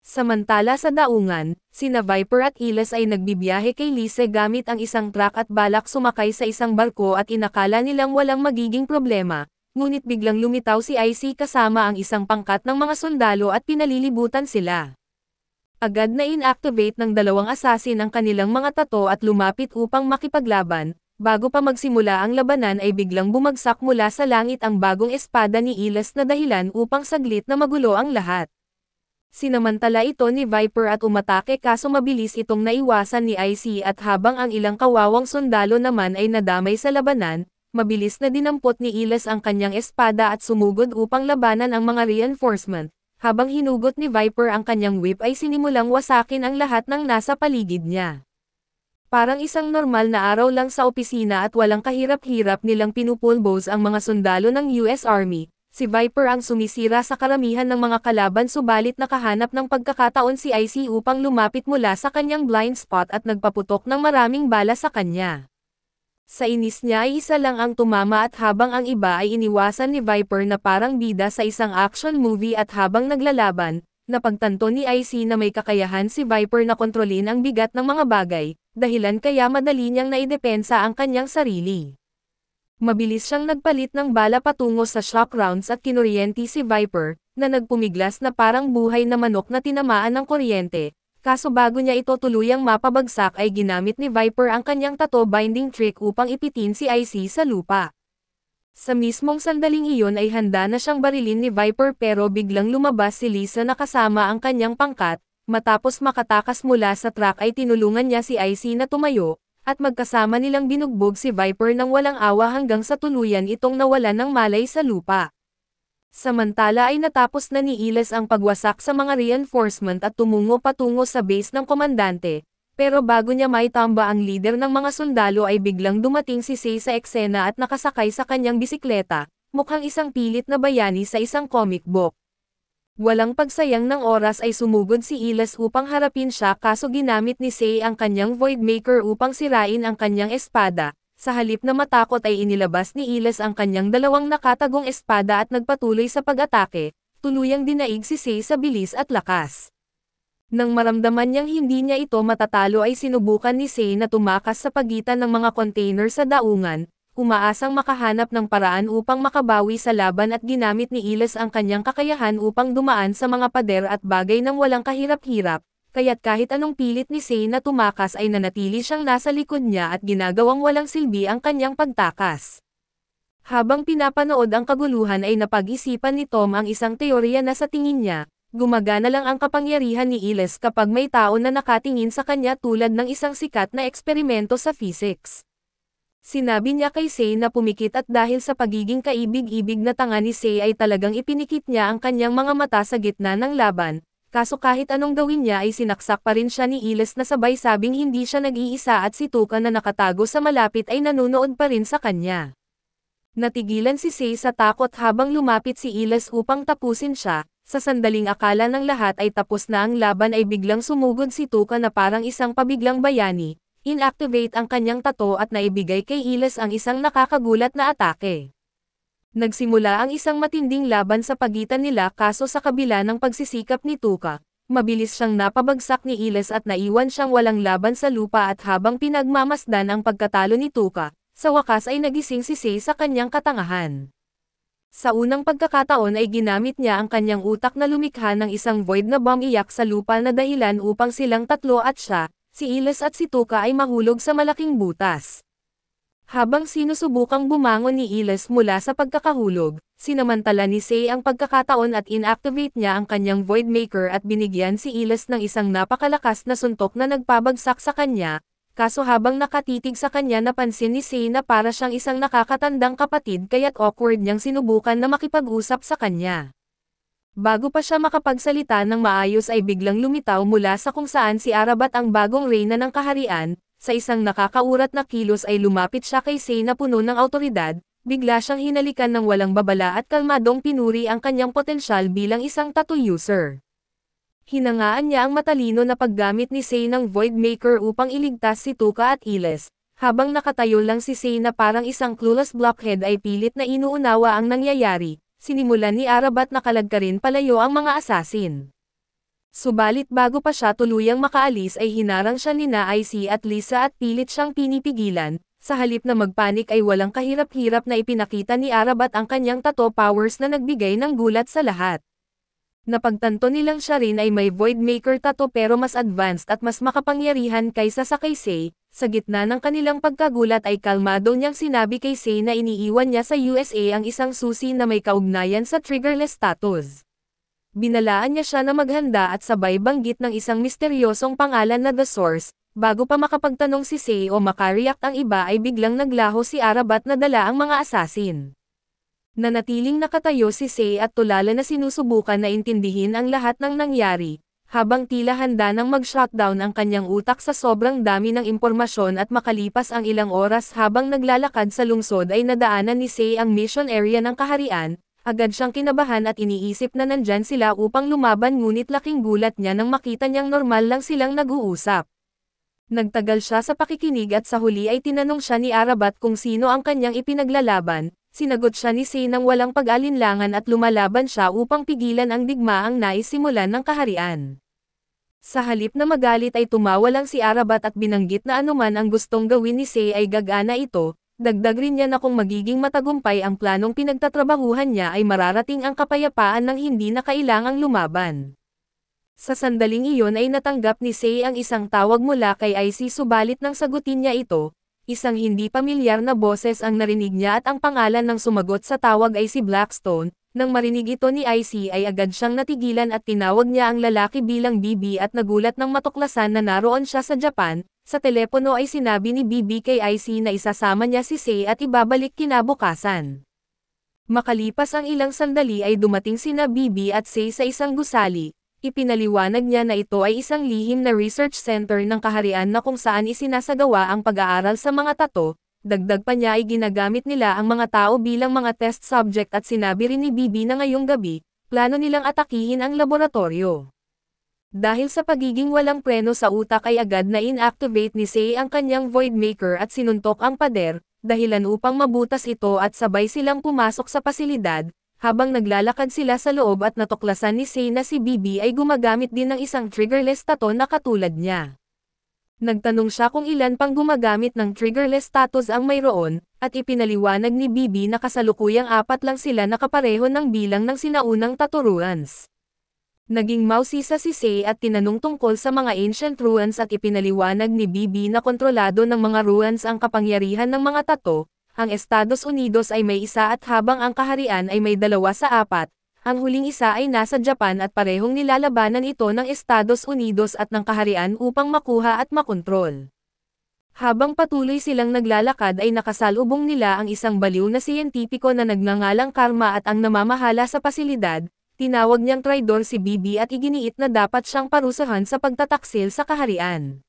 Samantala sa daungan, sina Viper at Iles ay nagbibiyahe kay Lise gamit ang isang truck at balak sumakay sa isang barko at inakala nilang walang magiging problema, ngunit biglang lumitaw si IC kasama ang isang pangkat ng mga sundalo at pinalilibutan sila. Agad na inactivate ng dalawang assassin ang kanilang mga tato at lumapit upang makipaglaban, bago pa magsimula ang labanan ay biglang bumagsak mula sa langit ang bagong espada ni Iles na dahilan upang saglit na magulo ang lahat. Sinamantala ito ni Viper at umatake kaso mabilis itong naiwasan ni IC at habang ang ilang kawawang sundalo naman ay nadamay sa labanan, mabilis na dinampot ni Iles ang kanyang espada at sumugod upang labanan ang mga reinforcement. Habang hinugot ni Viper ang kanyang whip ay sinimulang wasakin ang lahat ng nasa paligid niya. Parang isang normal na araw lang sa opisina at walang kahirap-hirap nilang pinupulbos ang mga sundalo ng US Army. Si Viper ang sumisira sa karamihan ng mga kalaban subalit nakahanap ng pagkakataon si IC upang lumapit mula sa kanyang blind spot at nagpaputok ng maraming bala sa kanya. Sa inis niya ay isa lang ang tumama at habang ang iba ay iniwasan ni Viper na parang bida sa isang action movie at habang naglalaban, napagtanto ni IC na may kakayahan si Viper na kontrolin ang bigat ng mga bagay, dahilan kaya madali niyang naidepensa ang kanyang sarili. Mabilis siyang nagpalit ng bala patungo sa shock rounds at kinuryente si Viper, na nagpumiglas na parang buhay na manok na tinamaan ng kuryente. Kaso bago niya ito tuluyang mapabagsak ay ginamit ni Viper ang kanyang tattoo binding trick upang ipitin si IC sa lupa. Sa mismong sandaling iyon ay handa na siyang barilin ni Viper pero biglang lumabas si Lisa na kasama ang kanyang pangkat, matapos makatakas mula sa truck ay tinulungan niya si IC na tumayo, at magkasama nilang binugbog si Viper ng walang awa hanggang sa tuluyan itong nawalan ng malay sa lupa. Samantala ay natapos na ni Iles ang pagwasak sa mga reinforcement at tumungo patungo sa base ng komandante, pero bago niya maitamba ang leader ng mga sundalo ay biglang dumating si Sei sa eksena at nakasakay sa kanyang bisikleta, mukhang isang pilit na bayani sa isang comic book. Walang pagsayang ng oras ay sumugod si Iles upang harapin siya kaso ginamit ni Sei ang kanyang Voidmaker upang sirain ang kanyang espada. Sa halip na matakot ay inilabas ni Iles ang kanyang dalawang nakatagong espada at nagpatuloy sa pag-atake, tuluyang dinaig si Sei sa bilis at lakas. Nang maramdaman niyang hindi niya ito matatalo ay sinubukan ni Sei na tumakas sa pagitan ng mga container sa daungan, umaasang makahanap ng paraan upang makabawi sa laban at ginamit ni Iles ang kanyang kakayahan upang dumaan sa mga pader at bagay ng walang kahirap-hirap, kaya't kahit anong pilit ni Sei na tumakas ay nanatili siyang nasa likod niya at ginagawang walang silbi ang kanyang pagtakas. Habang pinapanood ang kaguluhan ay napag-isipan ni Tom ang isang teorya na sa tingin niya, gumagana lang ang kapangyarihan ni Iles kapag may tao na nakatingin sa kanya tulad ng isang sikat na eksperimento sa physics. Sinabi niya kay Sei na pumikit at dahil sa pagiging kaibig-ibig na tanga ni Sei ay talagang ipinikit niya ang kanyang mga mata sa gitna ng laban, kaso kahit anong gawin niya ay sinaksak pa rin siya ni Iles na sabay sabing hindi siya nag-iisa at si Tuka na nakatago sa malapit ay nanonood pa rin sa kanya. Natigilan si Sei sa takot habang lumapit si Iles upang tapusin siya, sa sandaling akala ng lahat ay tapos na ang laban ay biglang sumugod si Tuka na parang isang pabiglang bayani. Inactivate ang kanyang tattoo at naibigay kay Iles ang isang nakakagulat na atake. Nagsimula ang isang matinding laban sa pagitan nila kaso sa kabila ng pagsisikap ni Tuka, mabilis siyang napabagsak ni Iles at naiwan siyang walang laban sa lupa at habang pinagmamasdan ang pagkatalo ni Tuka, sa wakas ay nagising si Sei sa kanyang katangahan. Sa unang pagkakataon ay ginamit niya ang kanyang utak na lumikha ng isang void na bomb iyak sa lupa na dahilan upang silang tatlo at siya, si Iles at si Tuka ay mahulog sa malaking butas. Habang sinusubukang bumangon ni Iles mula sa pagkakahulog, sinamantala ni Sei ang pagkakataon at inactivate niya ang kanyang Voidmaker at binigyan si Iles ng isang napakalakas na suntok na nagpabagsak sa kanya, kaso habang nakatitig sa kanya napansin ni Sei na para siyang isang nakakatandang kapatid kaya't awkward niyang sinubukan na makipag-usap sa kanya. Bago pa siya makapagsalita ng maayos ay biglang lumitaw mula sa kung saan si Arabat ang bagong reyna ng kaharian, sa isang nakakaurat na kilos ay lumapit siya kay Sei na puno ng awtoridad, bigla siyang hinalikan ng walang babala at kalmadong pinuri ang kanyang potensyal bilang isang tattoo user. Hinangaan niya ang matalino na paggamit ni Sei ng Voidmaker upang iligtas si Tuka at Iles, habang nakatayo lang si Sei na parang isang clueless blockhead ay pilit na inuunawa ang nangyayari. Sinimulan ni Arabat na kalagkarin palayo ang mga asasin. Subalit bago pa siya tuluyang makaalis ay hinarang siya nina IC at Lisa at pilit siyang pinipigilan, sa halip na magpanik ay walang kahirap-hirap na ipinakita ni Arabat ang kanyang tattoo powers na nagbigay ng gulat sa lahat. Napagtanto nilang siya rin ay may Voidmaker tattoo pero mas advanced at mas makapangyarihan kaysa sa kay Sei. Sa gitna ng kanilang pagkagulat ay kalmado niyang sinabi kay Sei na iniiwan niya sa USA ang isang susi na may kaugnayan sa triggerless status. Binalaan niya siya na maghanda at sabay banggit ng isang misteryosong pangalan na The Source. Bago pa makapagtanong si Sei o makareact ang iba ay biglang naglaho si Arabat na dala ang mga asasin. Nanatiling nakatayo si Sei at tulala na sinusubukan na intindihin ang lahat ng nangyari, habang tila handa nang mag-shutdown ang kanyang utak sa sobrang dami ng impormasyon at makalipas ang ilang oras habang naglalakad sa lungsod ay nadaanan ni Sei ang mission area ng kaharian. Agad siyang kinabahan at iniisip na nandyan sila upang lumaban ngunit laking gulat niya nang makita niyang normal lang silang nag-uusap. Nagtagal siya sa pakikinig at sa huli ay tinanong siya ni Arabat kung sino ang kanyang ipinaglalaban, sinagot siya ni Sei nang walang pag-alinlangan at lumalaban siya upang pigilan ang digmaang naisimulan ng kaharian. Sa halip na magalit ay tumawa lang si Arabat at binanggit na anuman ang gustong gawin ni Sei ay gagana ito. Dagdag rin niya na kung magiging matagumpay ang planong pinagtatrabahuhan niya ay mararating ang kapayapaan ng hindi na kailangang lumaban. Sa sandaling iyon ay natanggap ni Sei ang isang tawag mula kay IC subalit nang sagutin niya ito, isang hindi pamilyar na boses ang narinig niya at ang pangalan ng sumagot sa tawag ay si Blackstone. Nang marinig ito ni IC ay agad siyang natigilan at tinawag niya ang lalaki bilang BB at nagulat nang matuklasan na naroon siya sa Japan. Sa telepono ay sinabi ni BB kay IC na isasama niya si Sei at ibabalik kinabukasan. Makalipas ang ilang sandali ay dumating sina BB at Sei sa isang gusali. Ipinaliwanag niya na ito ay isang lihim na research center ng kaharian na kung saan isinasagawa ang pag-aaral sa mga tato. Dagdag pa niya ay ginagamit nila ang mga tao bilang mga test subject at sinabi rin ni BB na ngayong gabi, plano nilang atakihin ang laboratorio. Dahil sa pagiging walang preno sa utak ay agad na inactivate ni Sei ang kanyang Void Maker at sinuntok ang pader, dahilan upang mabutas ito at sabay silang pumasok sa pasilidad, habang naglalakad sila sa loob at natuklasan ni Sei na si BB ay gumagamit din ng isang triggerless tato na katulad niya. Nagtanong siya kung ilan pang gumagamit ng triggerless tattoos ang mayroon, at ipinaliwanag ni BB na kasalukuyang 4 lang sila nakapareho ng bilang ng sinaunang tattoo runes. Naging mausisa si Sei at tinanong tungkol sa mga ancient runes at ipinaliwanag ni BB na kontrolado ng mga runes ang kapangyarihan ng mga tato. Ang Estados Unidos ay may 1 at habang ang kaharian ay may 2 sa 4, ang huling isa ay nasa Japan at parehong nilalabanan ito ng Estados Unidos at ng kaharian upang makuha at makontrol. Habang patuloy silang naglalakad ay nakasalubong nila ang isang baliw na siyentipiko na nagngangalang Karma at ang namamahala sa pasilidad. Tinawag niyang traidor si BB at iginiit na dapat siyang parusahan sa pagtataksil sa kaharian.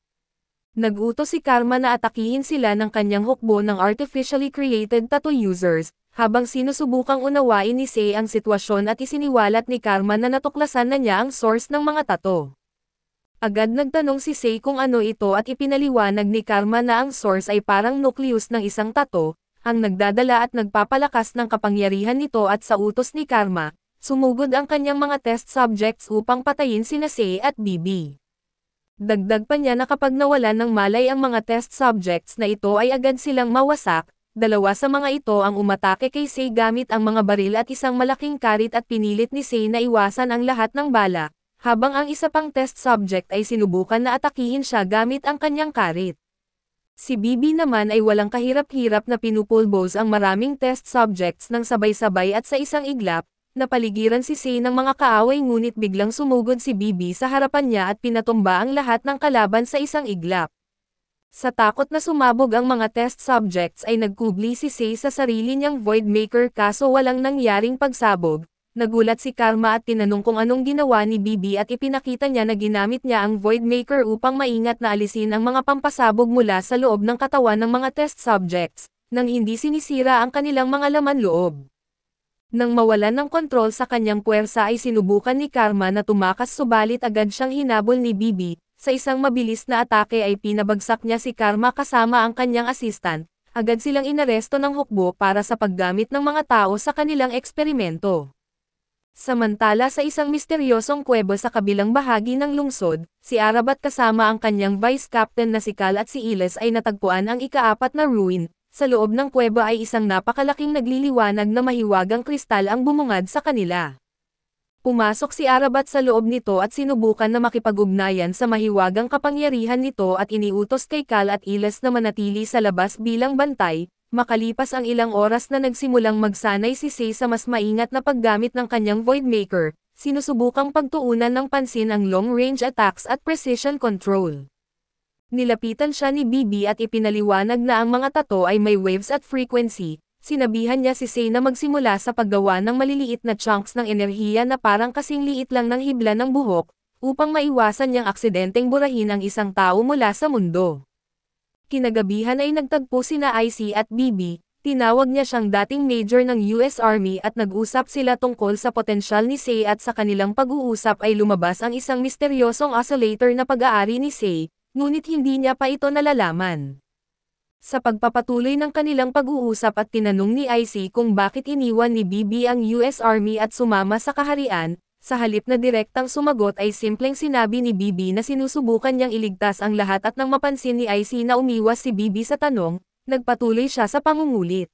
Nag-utos si Karma na atakihin sila ng kanyang hukbo ng artificially created tattoo users, habang sinusubukang unawain ni Sei ang sitwasyon at isiniwalat ni Karma na natuklasan na niya ang source ng mga tattoo. Agad nagtanong si Sei kung ano ito at ipinaliwanag ni Karma na ang source ay parang nucleus ng isang tattoo, ang nagdadala at nagpapalakas ng kapangyarihan nito at sa utos ni Karma. Sumugod ang kanyang mga test subjects upang patayin sina Sei at BB. Dagdag pa niya na kapag nawalan ng malay ang mga test subjects na ito ay agad silang mawasak. 2 sa mga ito ang umatake kay Sei gamit ang mga baril at isang malaking karit at pinilit ni Sei na iwasan ang lahat ng bala, habang ang isa pang test subject ay sinubukan na atakihin siya gamit ang kanyang karit. Si BB naman ay walang kahirap-hirap na pinupulbos ang maraming test subjects ng sabay-sabay at sa isang iglap. Napaligiran si Sei ng mga kaaway ngunit biglang sumugod si BB sa harapan niya at pinatumba ang lahat ng kalaban sa isang iglap. Sa takot na sumabog ang mga test subjects ay nagkubli si Sei sa sarili niyang Void Maker kaso walang nangyaring pagsabog. Nagulat si Karma at tinanong kung anong ginawa ni BB at ipinakita niya na ginamit niya ang Void Maker upang maingat na alisin ang mga pampasabog mula sa loob ng katawan ng mga test subjects, nang hindi sinisira ang kanilang mga laman loob. Nang mawalan ng kontrol sa kanyang puwersa ay sinubukan ni Karma na tumakas subalit agad siyang hinabol ni BB. Sa isang mabilis na atake ay pinabagsak niya si Karma kasama ang kanyang assistant. Agad silang inaresto ng hukbo para sa paggamit ng mga tao sa kanilang eksperimento. Samantala sa isang misteryosong kuweba sa kabilang bahagi ng lungsod, si Arabat kasama ang kanyang vice captain na si Cal at si Iles ay natagpuan ang ika-4 na ruin. Sa loob ng kuweba ay isang napakalaking nagliliwanag na mahiwagang kristal ang bumungad sa kanila. Pumasok si Arabat sa loob nito at sinubukan na makipag-ugnayan sa mahiwagang kapangyarihan nito at iniutos kay Cal at Iles na manatili sa labas bilang bantay. Makalipas ang ilang oras na nagsimulang magsanay si Sei sa mas maingat na paggamit ng kanyang Void Maker, sinusubukang pagtuunan ng pansin ang long-range attacks at precision control. Nilapitan siya ni Bibi at ipinaliwanag na ang mga tato ay may waves at frequency. Sinabihan niya si Sei na magsimula sa paggawa ng maliliit na chunks ng enerhiya na parang kasing liit lang ng hibla ng buhok, upang maiwasan niyang aksidenteng burahin ang isang tao mula sa mundo. Kinagabihan ay nagtagpo sina IC at Bibi, tinawag niya siyang dating major ng US Army at nag-usap sila tungkol sa potensyal ni Sei at sa kanilang pag-uusap ay lumabas ang isang misteryosong oscillator na pag-aari ni Sei, ngunit hindi niya pa ito nalalaman. Sa pagpapatuloy ng kanilang pag-uusap at tinanong ni IC kung bakit iniwan ni Bibi ang US Army at sumama sa kaharian, sa halip na direktang sumagot ay simpleng sinabi ni Bibi na sinusubukan niyang iligtas ang lahat at nang mapansin ni IC na umiwas si Bibi sa tanong, nagpatuloy siya sa pangungulit.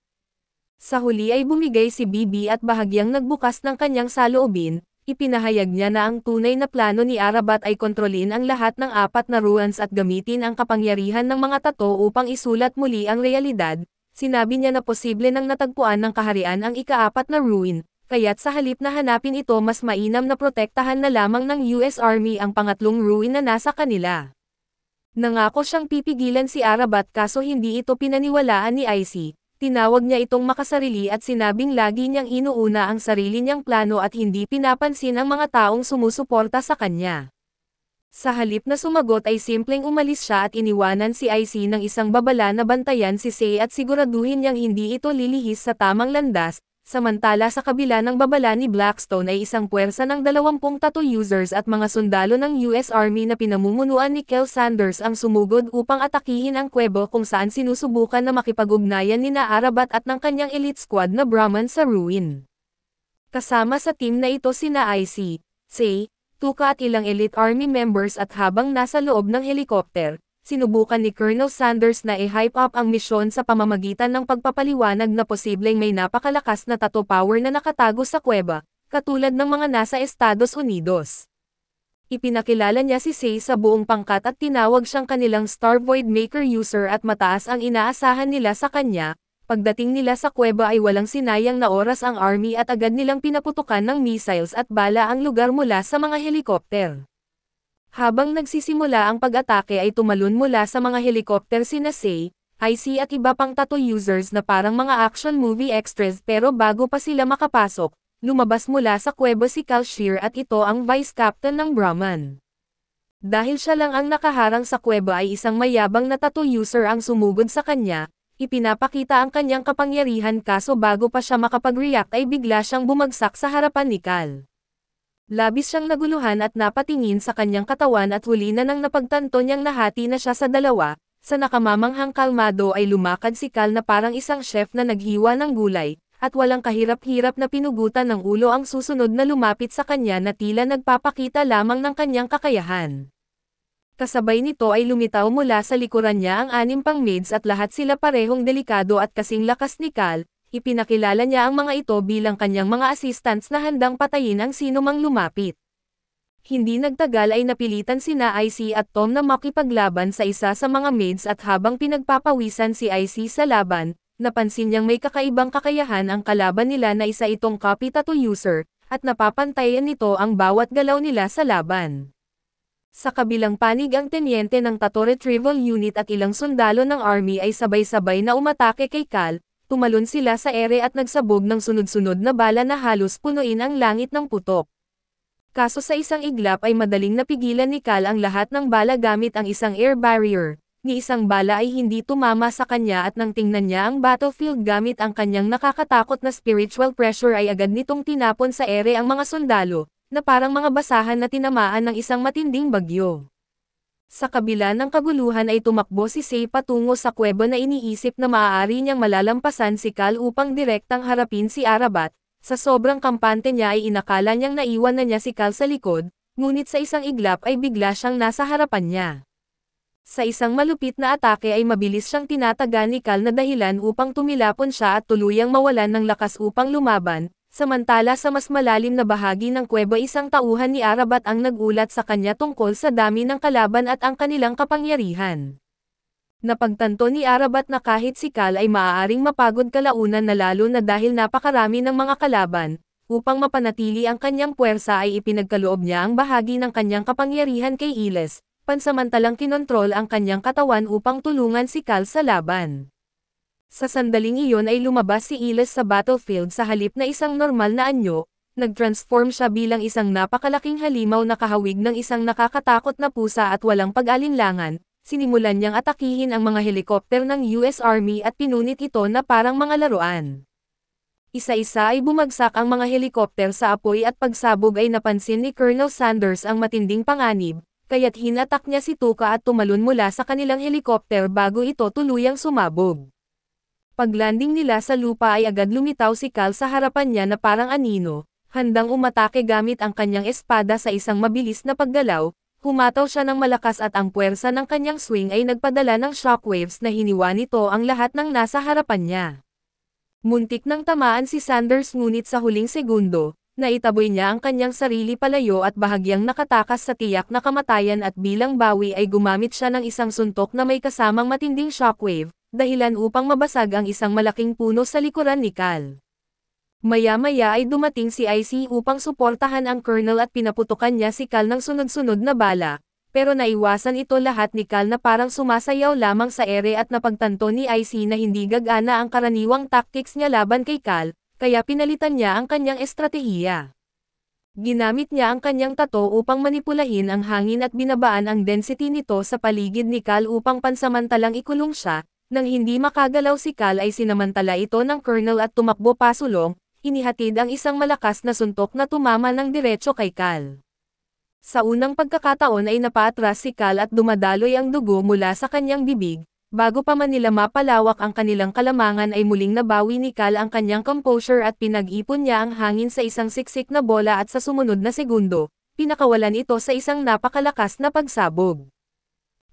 Sa huli ay bumigay si Bibi at bahagyang nagbukas ng kanyang saloobin. Ipinahayag niya na ang tunay na plano ni Arabat ay kontrolin ang lahat ng 4 na ruins at gamitin ang kapangyarihan ng mga tato upang isulat muli ang realidad. Sinabi niya na posible nang natagpuan ng kaharian ang ika-4 na ruin, kaya't sa halip na hanapin ito mas mainam na protektahan na lamang ng US Army ang pangatlong ruin na nasa kanila. Nangako siyang pipigilan si Arabat kaso hindi ito pinaniwalaan ni IC. Tinawag niya itong makasarili at sinabing lagi niyang inuuna ang sarili niyang plano at hindi pinapansin ang mga taong sumusuporta sa kanya. Sa halip na sumagot ay simpleng umalis siya at iniwanan si IC ng isang babala na bantayan si Sei at siguraduhin niyang hindi ito lilihis sa tamang landas, samantala sa kabila ng babala ni Blackstone ay isang puwersa ng 20 tattoo users at mga sundalo ng US Army na pinamumunuan ni Kel Sanders ang sumugod upang atakihin ang kuwebo kung saan sinusubukan na makipag-ugnayan nina Arabat at ng kanyang elite squad na Brahman sa ruin. Kasama sa team na ito sina IC, Sei, Tuka at ilang elite army members at habang nasa loob ng helikopter, sinubukan ni Colonel Sanders na i-hype up ang misyon sa pamamagitan ng pagpapaliwanag na posibleng may napakalakas na tattoo power na nakatago sa kuweba, katulad ng mga nasa Estados Unidos. Ipinakilala niya si Sei sa buong pangkat at tinawag siyang kanilang Star Void Maker user at mataas ang inaasahan nila sa kanya. Pagdating nila sa kuweba ay walang sinayang na oras ang army at agad nilang pinaputukan ng missiles at bala ang lugar mula sa mga helikopter. Habang nagsisimula ang pag-atake ay tumalon mula sa mga helikopter sina Sei, IC at iba pang tattoo users na parang mga action movie extras pero bago pa sila makapasok, lumabas mula sa kuweba si Cal Shear at ito ang vice captain ng Brahman. Dahil siya lang ang nakaharang sa kuweba ay isang mayabang na tattoo user ang sumugod sa kanya, ipinapakita ang kanyang kapangyarihan kaso bago pa siya makapag-react ay bigla siyang bumagsak sa harapan ni Cal. Labis siyang naguluhan at napatingin sa kanyang katawan at huli na nang napagtanto niyang nahati na siya sa dalawa, sa nakamamanghang kalmado ay lumakad si Cal na parang isang chef na naghiwa ng gulay, at walang kahirap-hirap na pinugutan ng ulo ang susunod na lumapit sa kanya na tila nagpapakita lamang ng kanyang kakayahan. Kasabay nito ay lumitaw mula sa likuran niya ang 6 pang maids at lahat sila parehong delikado at kasing lakas ni Cal. Ipinakilala niya ang mga ito bilang kanyang mga assistants na handang patayin ang sinumang lumapit. Hindi nagtagal ay napilitan sina IC at Tom na makipaglaban sa isa sa mga maids at habang pinagpapawisan si IC sa laban, napansin niyang may kakaibang kakayahan ang kalaban nila na isa itong copy tattoo user, at napapantayan nito ang bawat galaw nila sa laban. Sa kabilang panig ang tenyente ng tattoo retrieval unit at ilang sundalo ng army ay sabay-sabay na umatake kay Cal. Tumalon sila sa ere at nagsabog ng sunod-sunod na bala na halos punuin ang langit ng putok. Kaso sa isang iglap ay madaling napigilan ni Cal ang lahat ng bala gamit ang isang air barrier. Ni isang bala ay hindi tumama sa kanya at nang tingnan niya ang battlefield gamit ang kanyang nakakatakot na spiritual pressure ay agad nitong tinapon sa ere ang mga sundalo, na parang mga basahan na tinamaan ng isang matinding bagyo. Sa kabila ng kaguluhan ay tumakbo si Sei patungo sa kuweba na iniisip na maaari niyang malalampasan si Cal upang direktang harapin si Arabat. Sa sobrang kampante niya ay inakala niyang naiwan na niya si Cal sa likod, ngunit sa isang iglap ay bigla siyang nasa harapan niya. Sa isang malupit na atake ay mabilis siyang tinataga ni Cal na dahilan upang tumilapon siya at tuluyang mawalan ng lakas upang lumaban. Samantala sa mas malalim na bahagi ng kuweba isang tauhan ni Arabat ang nagulat sa kanya tungkol sa dami ng kalaban at ang kanilang kapangyarihan. Napagtanto ni Arabat na kahit si Cal ay maaaring mapagod kalaunan na lalo na dahil napakarami ng mga kalaban, upang mapanatili ang kanyang puwersa ay ipinagkaloob niya ang bahagi ng kanyang kapangyarihan kay Iles, pansamantalang kinontrol ang kanyang katawan upang tulungan si Cal sa laban. Sa sandaling iyon ay lumabas si Iles sa battlefield sa halip na isang normal na anyo, nag-transform siya bilang isang napakalaking halimaw na kahawig ng isang nakakatakot na pusa at walang pag-alinlangan. Sinimulan niyang atakihin ang mga helikopter ng US Army at pinunit ito na parang mga laruan. Isa-isa ay bumagsak ang mga helikopter sa apoy at pagsabog ay napansin ni Colonel Sanders ang matinding panganib, kaya't hinatak niya si Tuka at tumalon mula sa kanilang helikopter bago ito tuluyang sumabog. Paglanding nila sa lupa ay agad lumitaw si Cal sa harapan niya na parang anino, handang umatake gamit ang kanyang espada sa isang mabilis na paggalaw. Humataw siya ng malakas at ang puwersa ng kanyang swing ay nagpadala ng shockwaves na hiniwa nito ang lahat ng nasa harapan niya. Muntik nang tamaan si Sanders ngunit sa huling segundo, naitaboy niya ang kanyang sarili palayo at bahagyang nakatakas sa tiyak na kamatayan at bilang bawi ay gumamit siya ng isang suntok na may kasamang matinding shockwave, dahilan upang mabasag ang isang malaking puno sa likuran ni Cal. Maya-maya ay dumating si IC upang suportahan ang Colonel at pinaputukan niya si Cal ng sunod-sunod na bala, pero naiwasan ito lahat ni Cal na parang sumasayaw lamang sa ere at napagtanto ni IC na hindi gagana ang karaniwang tactics niya laban kay Cal, kaya pinalitan niya ang kanyang estratehiya. Ginamit niya ang kanyang tato upang manipulahin ang hangin at binabaan ang density nito sa paligid ni Cal upang pansamantalang ikulong siya. Nang hindi makagalaw si Cal ay sinamantala ito ng Colonel at tumakbo pasulong, inihatid ang isang malakas na suntok na tumama ng diretso kay Cal. Sa unang pagkakataon ay napaatras si Cal at dumadaloy ang dugo mula sa kanyang bibig, bago pa man nila mapalawak ang kanilang kalamangan ay muling nabawi ni Cal ang kanyang composure at pinag-ipon niya ang hangin sa isang siksik na bola at sa sumunod na segundo, pinakawalan ito sa isang napakalakas na pagsabog.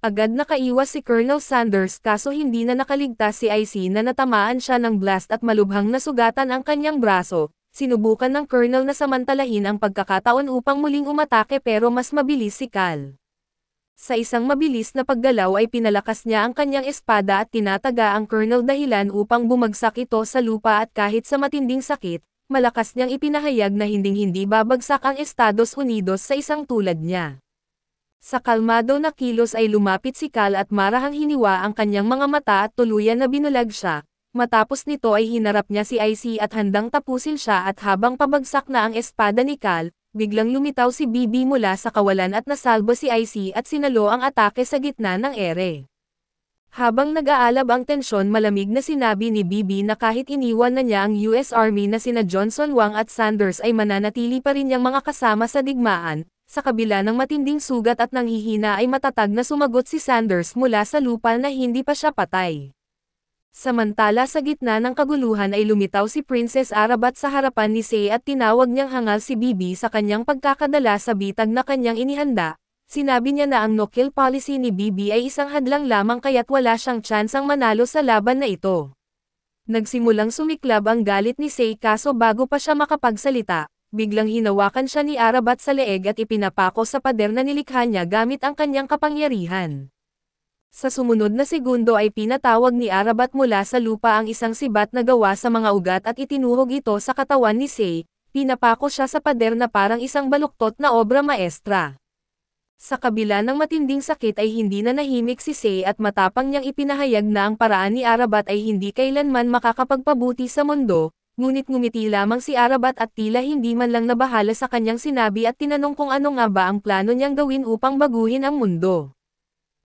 Agad nakaiwas si Colonel Sanders kaso hindi na nakaligtas si IC na natamaan siya ng blast at malubhang nasugatan ang kanyang braso. Sinubukan ng Colonel na samantalahin ang pagkakataon upang muling umatake pero mas mabilis si Cal. Sa isang mabilis na paggalaw ay pinalakas niya ang kanyang espada at tinataga ang Colonel dahilan upang bumagsak ito sa lupa at kahit sa matinding sakit, malakas niyang ipinahayag na hinding-hindi babagsak ang Estados Unidos sa isang tulad niya. Sa kalmado na kilos ay lumapit si Cal at marahang hiniwa ang kanyang mga mata at tuluyan na binulag siya. Matapos nito ay hinarap niya si IC at handang tapusin siya at habang pabagsak na ang espada ni Cal, biglang lumitaw si BB mula sa kawalan at nasalbo si IC at sinalo ang atake sa gitna ng ere. Habang nag-aalab ang tensyon malamig na sinabi ni BB na kahit iniwan na niya ang US Army na sina Johnson Wang at Sanders ay mananatili pa rin niyang mga kasama sa digmaan, sa kabila ng matinding sugat at nanghihina ay matatag na sumagot si Sanders mula sa lupa na hindi pa siya patay. Samantala sa gitna ng kaguluhan ay lumitaw si Princess Arabat sa harapan ni Sei at tinawag niyang hangal si BB sa kanyang pagkakadala sa bitag na kanyang inihanda. Sinabi niya na ang no-kill policy ni BB ay isang hadlang lamang kaya't wala siyang tsansang manalo sa laban na ito. Nagsimulang sumiklab ang galit ni Sei kaso bago pa siya makapagsalita, biglang hinawakan siya ni Arabat sa leeg at ipinapako sa pader na nilikha niya gamit ang kanyang kapangyarihan. Sa sumunod na segundo ay pinatawag ni Arabat mula sa lupa ang isang sibat na gawa sa mga ugat at itinuhog ito sa katawan ni Sei, pinapako siya sa pader na parang isang baluktot na obra maestra. Sa kabila ng matinding sakit ay hindi na nahimik si Sei at matapang niyang ipinahayag na ang paraan ni Arabat ay hindi kailanman makakapagpabuti sa mundo, ngunit ngumiti lamang si Arabat at tila hindi man lang nabahala sa kanyang sinabi at tinanong kung ano nga ba ang plano niyang gawin upang baguhin ang mundo.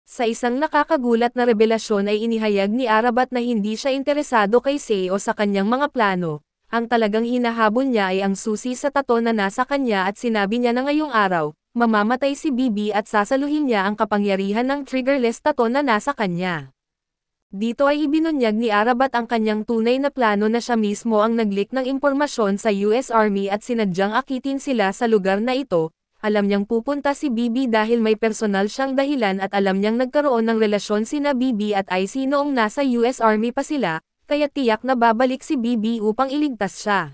Sa isang nakakagulat na revelasyon ay inihayag ni Arabat na hindi siya interesado kay Sei o sa kanyang mga plano. Ang talagang hinahabol niya ay ang susi sa tato na nasa kanya at sinabi niya na ngayong araw, mamamatay si BB at sasaluhin niya ang kapangyarihan ng triggerless tato na nasa kanya. Dito ay ibinunyag ni Arabat ang kanyang tunay na plano na siya mismo ang nag-leak ng impormasyon sa US Army at sinadyang akitin sila sa lugar na ito. Alam niyang pupunta si BB dahil may personal siyang dahilan at alam niyang nagkaroon ng relasyon sina BB at IC noong nasa US Army pa sila, kaya tiyak na babalik si BB upang iligtas siya.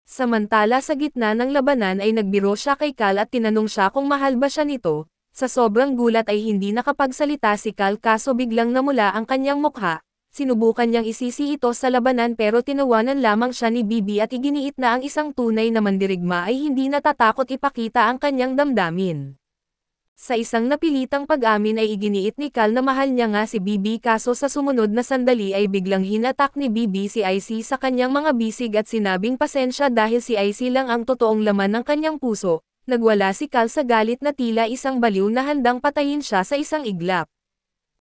Samantala sa gitna ng labanan ay nagbiro siya kay Cal at tinanong siya kung mahal ba siya nito. Sa sobrang gulat ay hindi nakapagsalita si Cal kaso biglang namula ang kanyang mukha. sinubukan niyang isisi ito sa labanan pero tinawanan lamang siya ni Bibi at iginiit na ang isang tunay na mandirigma ay hindi natatakot ipakita ang kanyang damdamin. Sa isang napilitang pag-amin ay iginiit ni Cal na mahal niya nga si Bibi kaso sa sumunod na sandali ay biglang hinatak ni Bibi si Icy sa kanyang mga bisig at sinabing pasensya dahil si Icy lang ang totoong laman ng kanyang puso. Nagwala si Cal sa galit na tila isang baliw na handang patayin siya sa isang iglap.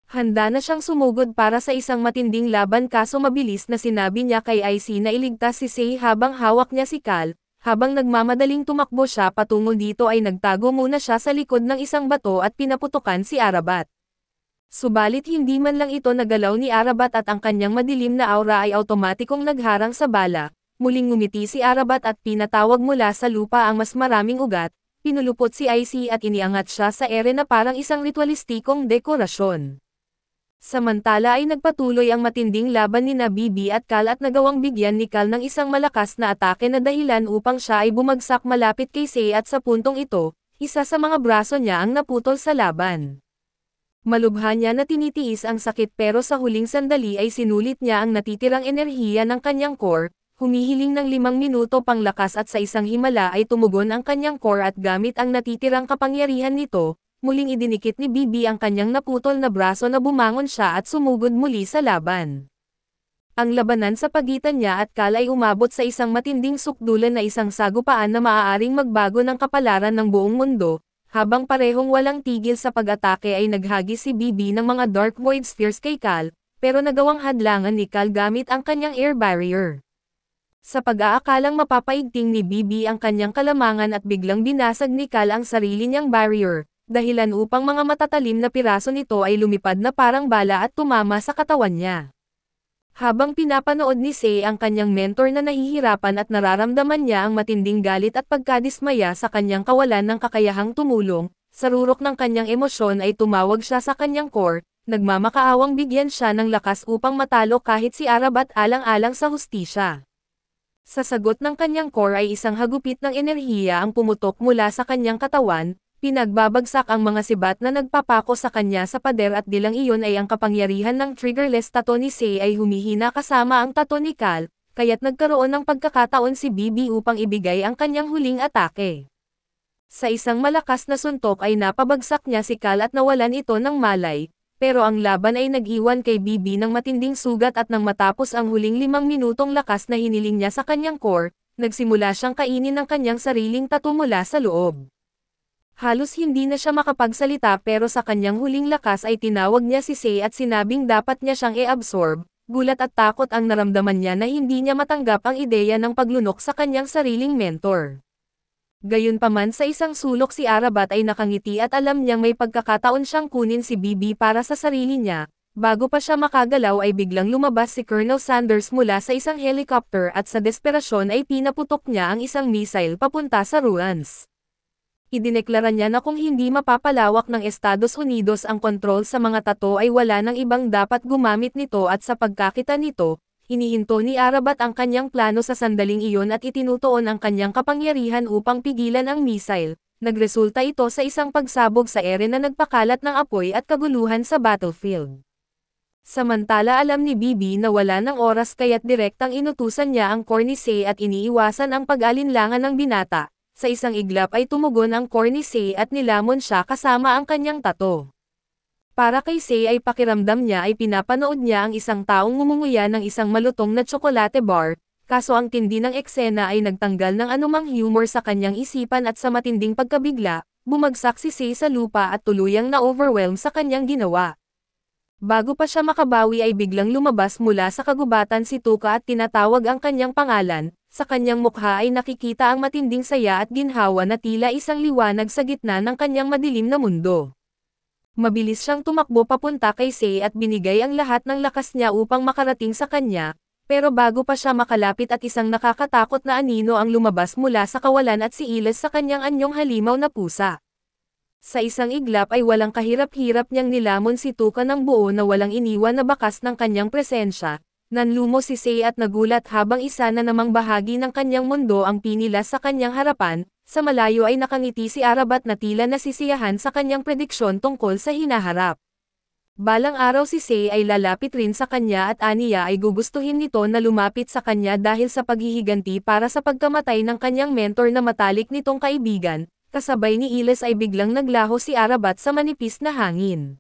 Handa na siyang sumugod para sa isang matinding laban kaso mabilis na sinabi niya kay Icy na iligtas si Sei habang hawak niya si Cal. Habang nagmamadaling tumakbo siya patungo dito ay nagtago muna siya sa likod ng isang bato at pinaputukan si Arabat. Subalit hindi man lang ito nagalaw ni Arabat at ang kanyang madilim na aura ay automatikong nagharang sa bala. Muling ngumiti si Arabat at pinatawag mula sa lupa ang mas maraming ugat. Pinulupot si Icy at iniangat siya sa ere na parang isang ritualistikong dekorasyon. Samantala ay nagpatuloy ang matinding laban ni Bibi at Cal at nagawang bigyan ni Cal ng isang malakas na atake na dahilan upang siya ay bumagsak malapit kay Sei at sa puntong ito, isa sa mga braso niya ang naputol sa laban. Malubha niya na tinitiis ang sakit pero sa huling sandali ay sinulit niya ang natitirang enerhiya ng kanyang core, humihiling ng 5 minuto pang lakas at sa isang himala ay tumugon ang kanyang core at gamit ang natitirang kapangyarihan nito. Muling idinikit ni Bibi ang kanyang naputol na braso na bumangon siya at sumugod muli sa laban. Ang labanan sa pagitan niya at Cal ay umabot sa isang matinding sukdulan na isang sagupaan na maaaring magbago ng kapalaran ng buong mundo, habang parehong walang tigil sa pag-atake ay naghagis si Bibi ng mga Dark Void Spheres kay Cal, pero nagawang hadlangan ni Cal gamit ang kanyang air barrier. Sa pag-aakalang mapapaigting ni Bibi ang kanyang kalamangan at biglang binasag ni Cal ang sarili niyang barrier, dahilan upang mga matatalim na piraso nito ay lumipad na parang bala at tumama sa katawan niya. Habang pinapanood ni Sei ang kanyang mentor na nahihirapan at nararamdaman niya ang matinding galit at pagkadismaya sa kanyang kawalan ng kakayahang tumulong, sa rurok ng kanyang emosyon ay tumawag siya sa kanyang core, nagmamakaawang bigyan siya ng lakas upang matalo kahit si Arabat alang-alang sa hustisya. Sa sagot ng kanyang core ay isang hagupit ng enerhiya ang pumutok mula sa kanyang katawan, pinagbabagsak ang mga sibat na nagpapako sa kanya sa pader at bilang iyon ay ang kapangyarihan ng triggerless tattoo ni Sei ay humihina kasama ang tattoo ni Cal, kaya't nagkaroon ng pagkakataon si Bibi upang ibigay ang kanyang huling atake. Sa isang malakas na suntok ay napabagsak niya si Cal at nawalan ito ng malay, pero ang laban ay nag-iwan kay Bibi ng matinding sugat at nang matapos ang huling 5 minutong lakas na hiniling niya sa kanyang core, nagsimula siyang kainin ng kanyang sariling tattoo mula sa loob. Halos hindi na siya makapagsalita pero sa kanyang huling lakas ay tinawag niya si Sei at sinabing dapat niya siyang i-absorb. Gulat at takot ang naramdaman niya na hindi niya matanggap ang ideya ng paglunok sa kanyang sariling mentor. Gayunpaman sa isang sulok si Arabat ay nakangiti at alam niyang may pagkakataon siyang kunin si Bibi para sa sarili niya. Bago pa siya makagalaw ay biglang lumabas si Colonel Sanders mula sa isang helicopter at sa desperasyon ay pinaputok niya ang isang missile papunta sa ruins. Idineklara niya na kung hindi mapapalawak ng Estados Unidos ang kontrol sa mga tattoo ay wala nang ibang dapat gumamit nito at sa pagkakita nito, hinihinto ni Arabat ang kanyang plano sa sandaling iyon at itinutuon ang kanyang kapangyarihan upang pigilan ang missile. Nagresulta ito sa isang pagsabog sa ere na nagpakalat ng apoy at kaguluhan sa battlefield. Samantala alam ni Bibi na wala ng oras kaya't direktang inutusan niya ang core ni Sei at iniiwasan ang pag-alinlangan ng binata. Sa isang iglap ay tumugon ang core ni Sei at nilamon siya kasama ang kanyang tattoo. Para kay Sei ay pakiramdam niya ay pinapanood niya ang isang taong ngumunguya ng isang malutong na tsokolate bar, kaso ang tindi ng eksena ay nagtanggal ng anumang humor sa kanyang isipan at sa matinding pagkabigla, bumagsak si Sei sa lupa at tuluyang na-overwhelm sa kanyang ginawa. Bago pa siya makabawi ay biglang lumabas mula sa kagubatan si Tuka at tinatawag ang kanyang pangalan. Sa kanyang mukha ay nakikita ang matinding saya at ginhawa na tila isang liwanag sa gitna ng kanyang madilim na mundo. Mabilis siyang tumakbo papunta kay Sei at binigay ang lahat ng lakas niya upang makarating sa kanya, pero bago pa siya makalapit at isang nakakatakot na anino ang lumabas mula sa kawalan at siilas sa kanyang anyong halimaw na pusa. Sa isang iglap ay walang kahirap-hirap niyang nilamon si Tuka ng buo na walang iniwan na bakas ng kanyang presensya. Nanlumo si Sei at nagulat habang isa na namang bahagi ng kanyang mundo ang pinilas sa kanyang harapan, sa malayo ay nakangiti si Arabat na tila nasisiyahan sa kanyang prediksyon tungkol sa hinaharap. Balang araw si Sei ay lalapit rin sa kanya at aniya ay gugustuhin nito na lumapit sa kanya dahil sa paghihiganti para sa pagkamatay ng kanyang mentor na matalik nitong kaibigan, kasabay ni Iles ay biglang naglaho si Arabat sa manipis na hangin.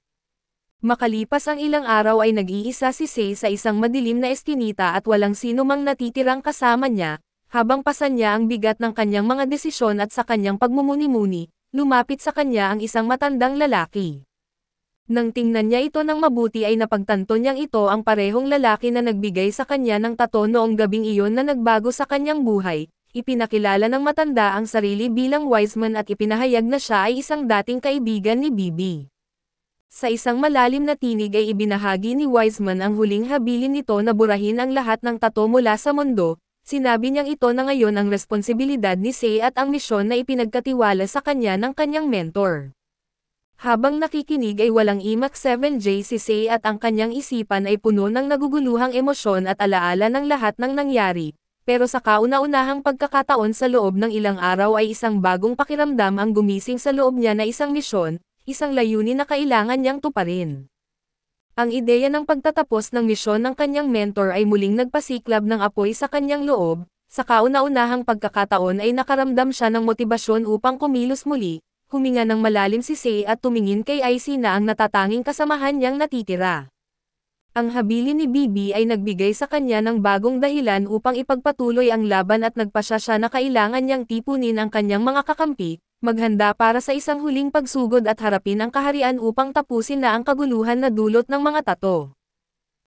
Makalipas ang ilang araw ay nag-iisa si Sei sa isang madilim na eskinita at walang sino mang natitirang kasama niya, habang pasan niya ang bigat ng kanyang mga desisyon at sa kanyang pagmumuni-muni, lumapit sa kanya ang isang matandang lalaki. Nang tingnan niya ito ng mabuti ay napagtanto niyang ito ang parehong lalaki na nagbigay sa kanya ng tato noong gabing iyon na nagbago sa kanyang buhay. Ipinakilala ng matanda ang sarili bilang Wiseman at ipinahayag na siya ay isang dating kaibigan ni Bibi. Sa isang malalim na tinig ay ibinahagi ni Wiseman ang huling habilin nito na burahin ang lahat ng tato mula sa mundo. Sinabi niyang ito na ngayon ang responsibilidad ni Sei at ang misyon na ipinagkatiwala sa kanya ng kanyang mentor. Habang nakikinig ay walang imak 7J si Sei at ang kanyang isipan ay puno ng naguguluhang emosyon at alaala ng lahat ng nangyari, pero sa kauna-unahang pagkakataon sa loob ng ilang araw ay isang bagong pakiramdam ang gumising sa loob niya na isang misyon, isang layunin na kailangan niyang tuparin. Ang ideya ng pagtatapos ng misyon ng kanyang mentor ay muling nagpasiklab ng apoy sa kanyang loob, sa kauna-unahang pagkakataon ay nakaramdam siya ng motibasyon upang kumilos muli. Huminga ng malalim si Sei at tumingin kay Icy na ang natatanging kasamahan niyang natitira. Ang habilin ni Bibi ay nagbigay sa kanya ng bagong dahilan upang ipagpatuloy ang laban at nagpasya siya na kailangan niyang tipunin ang kanyang mga kakampi, maghanda para sa isang huling pagsugod at harapin ang kaharian upang tapusin na ang kaguluhan na dulot ng mga tato.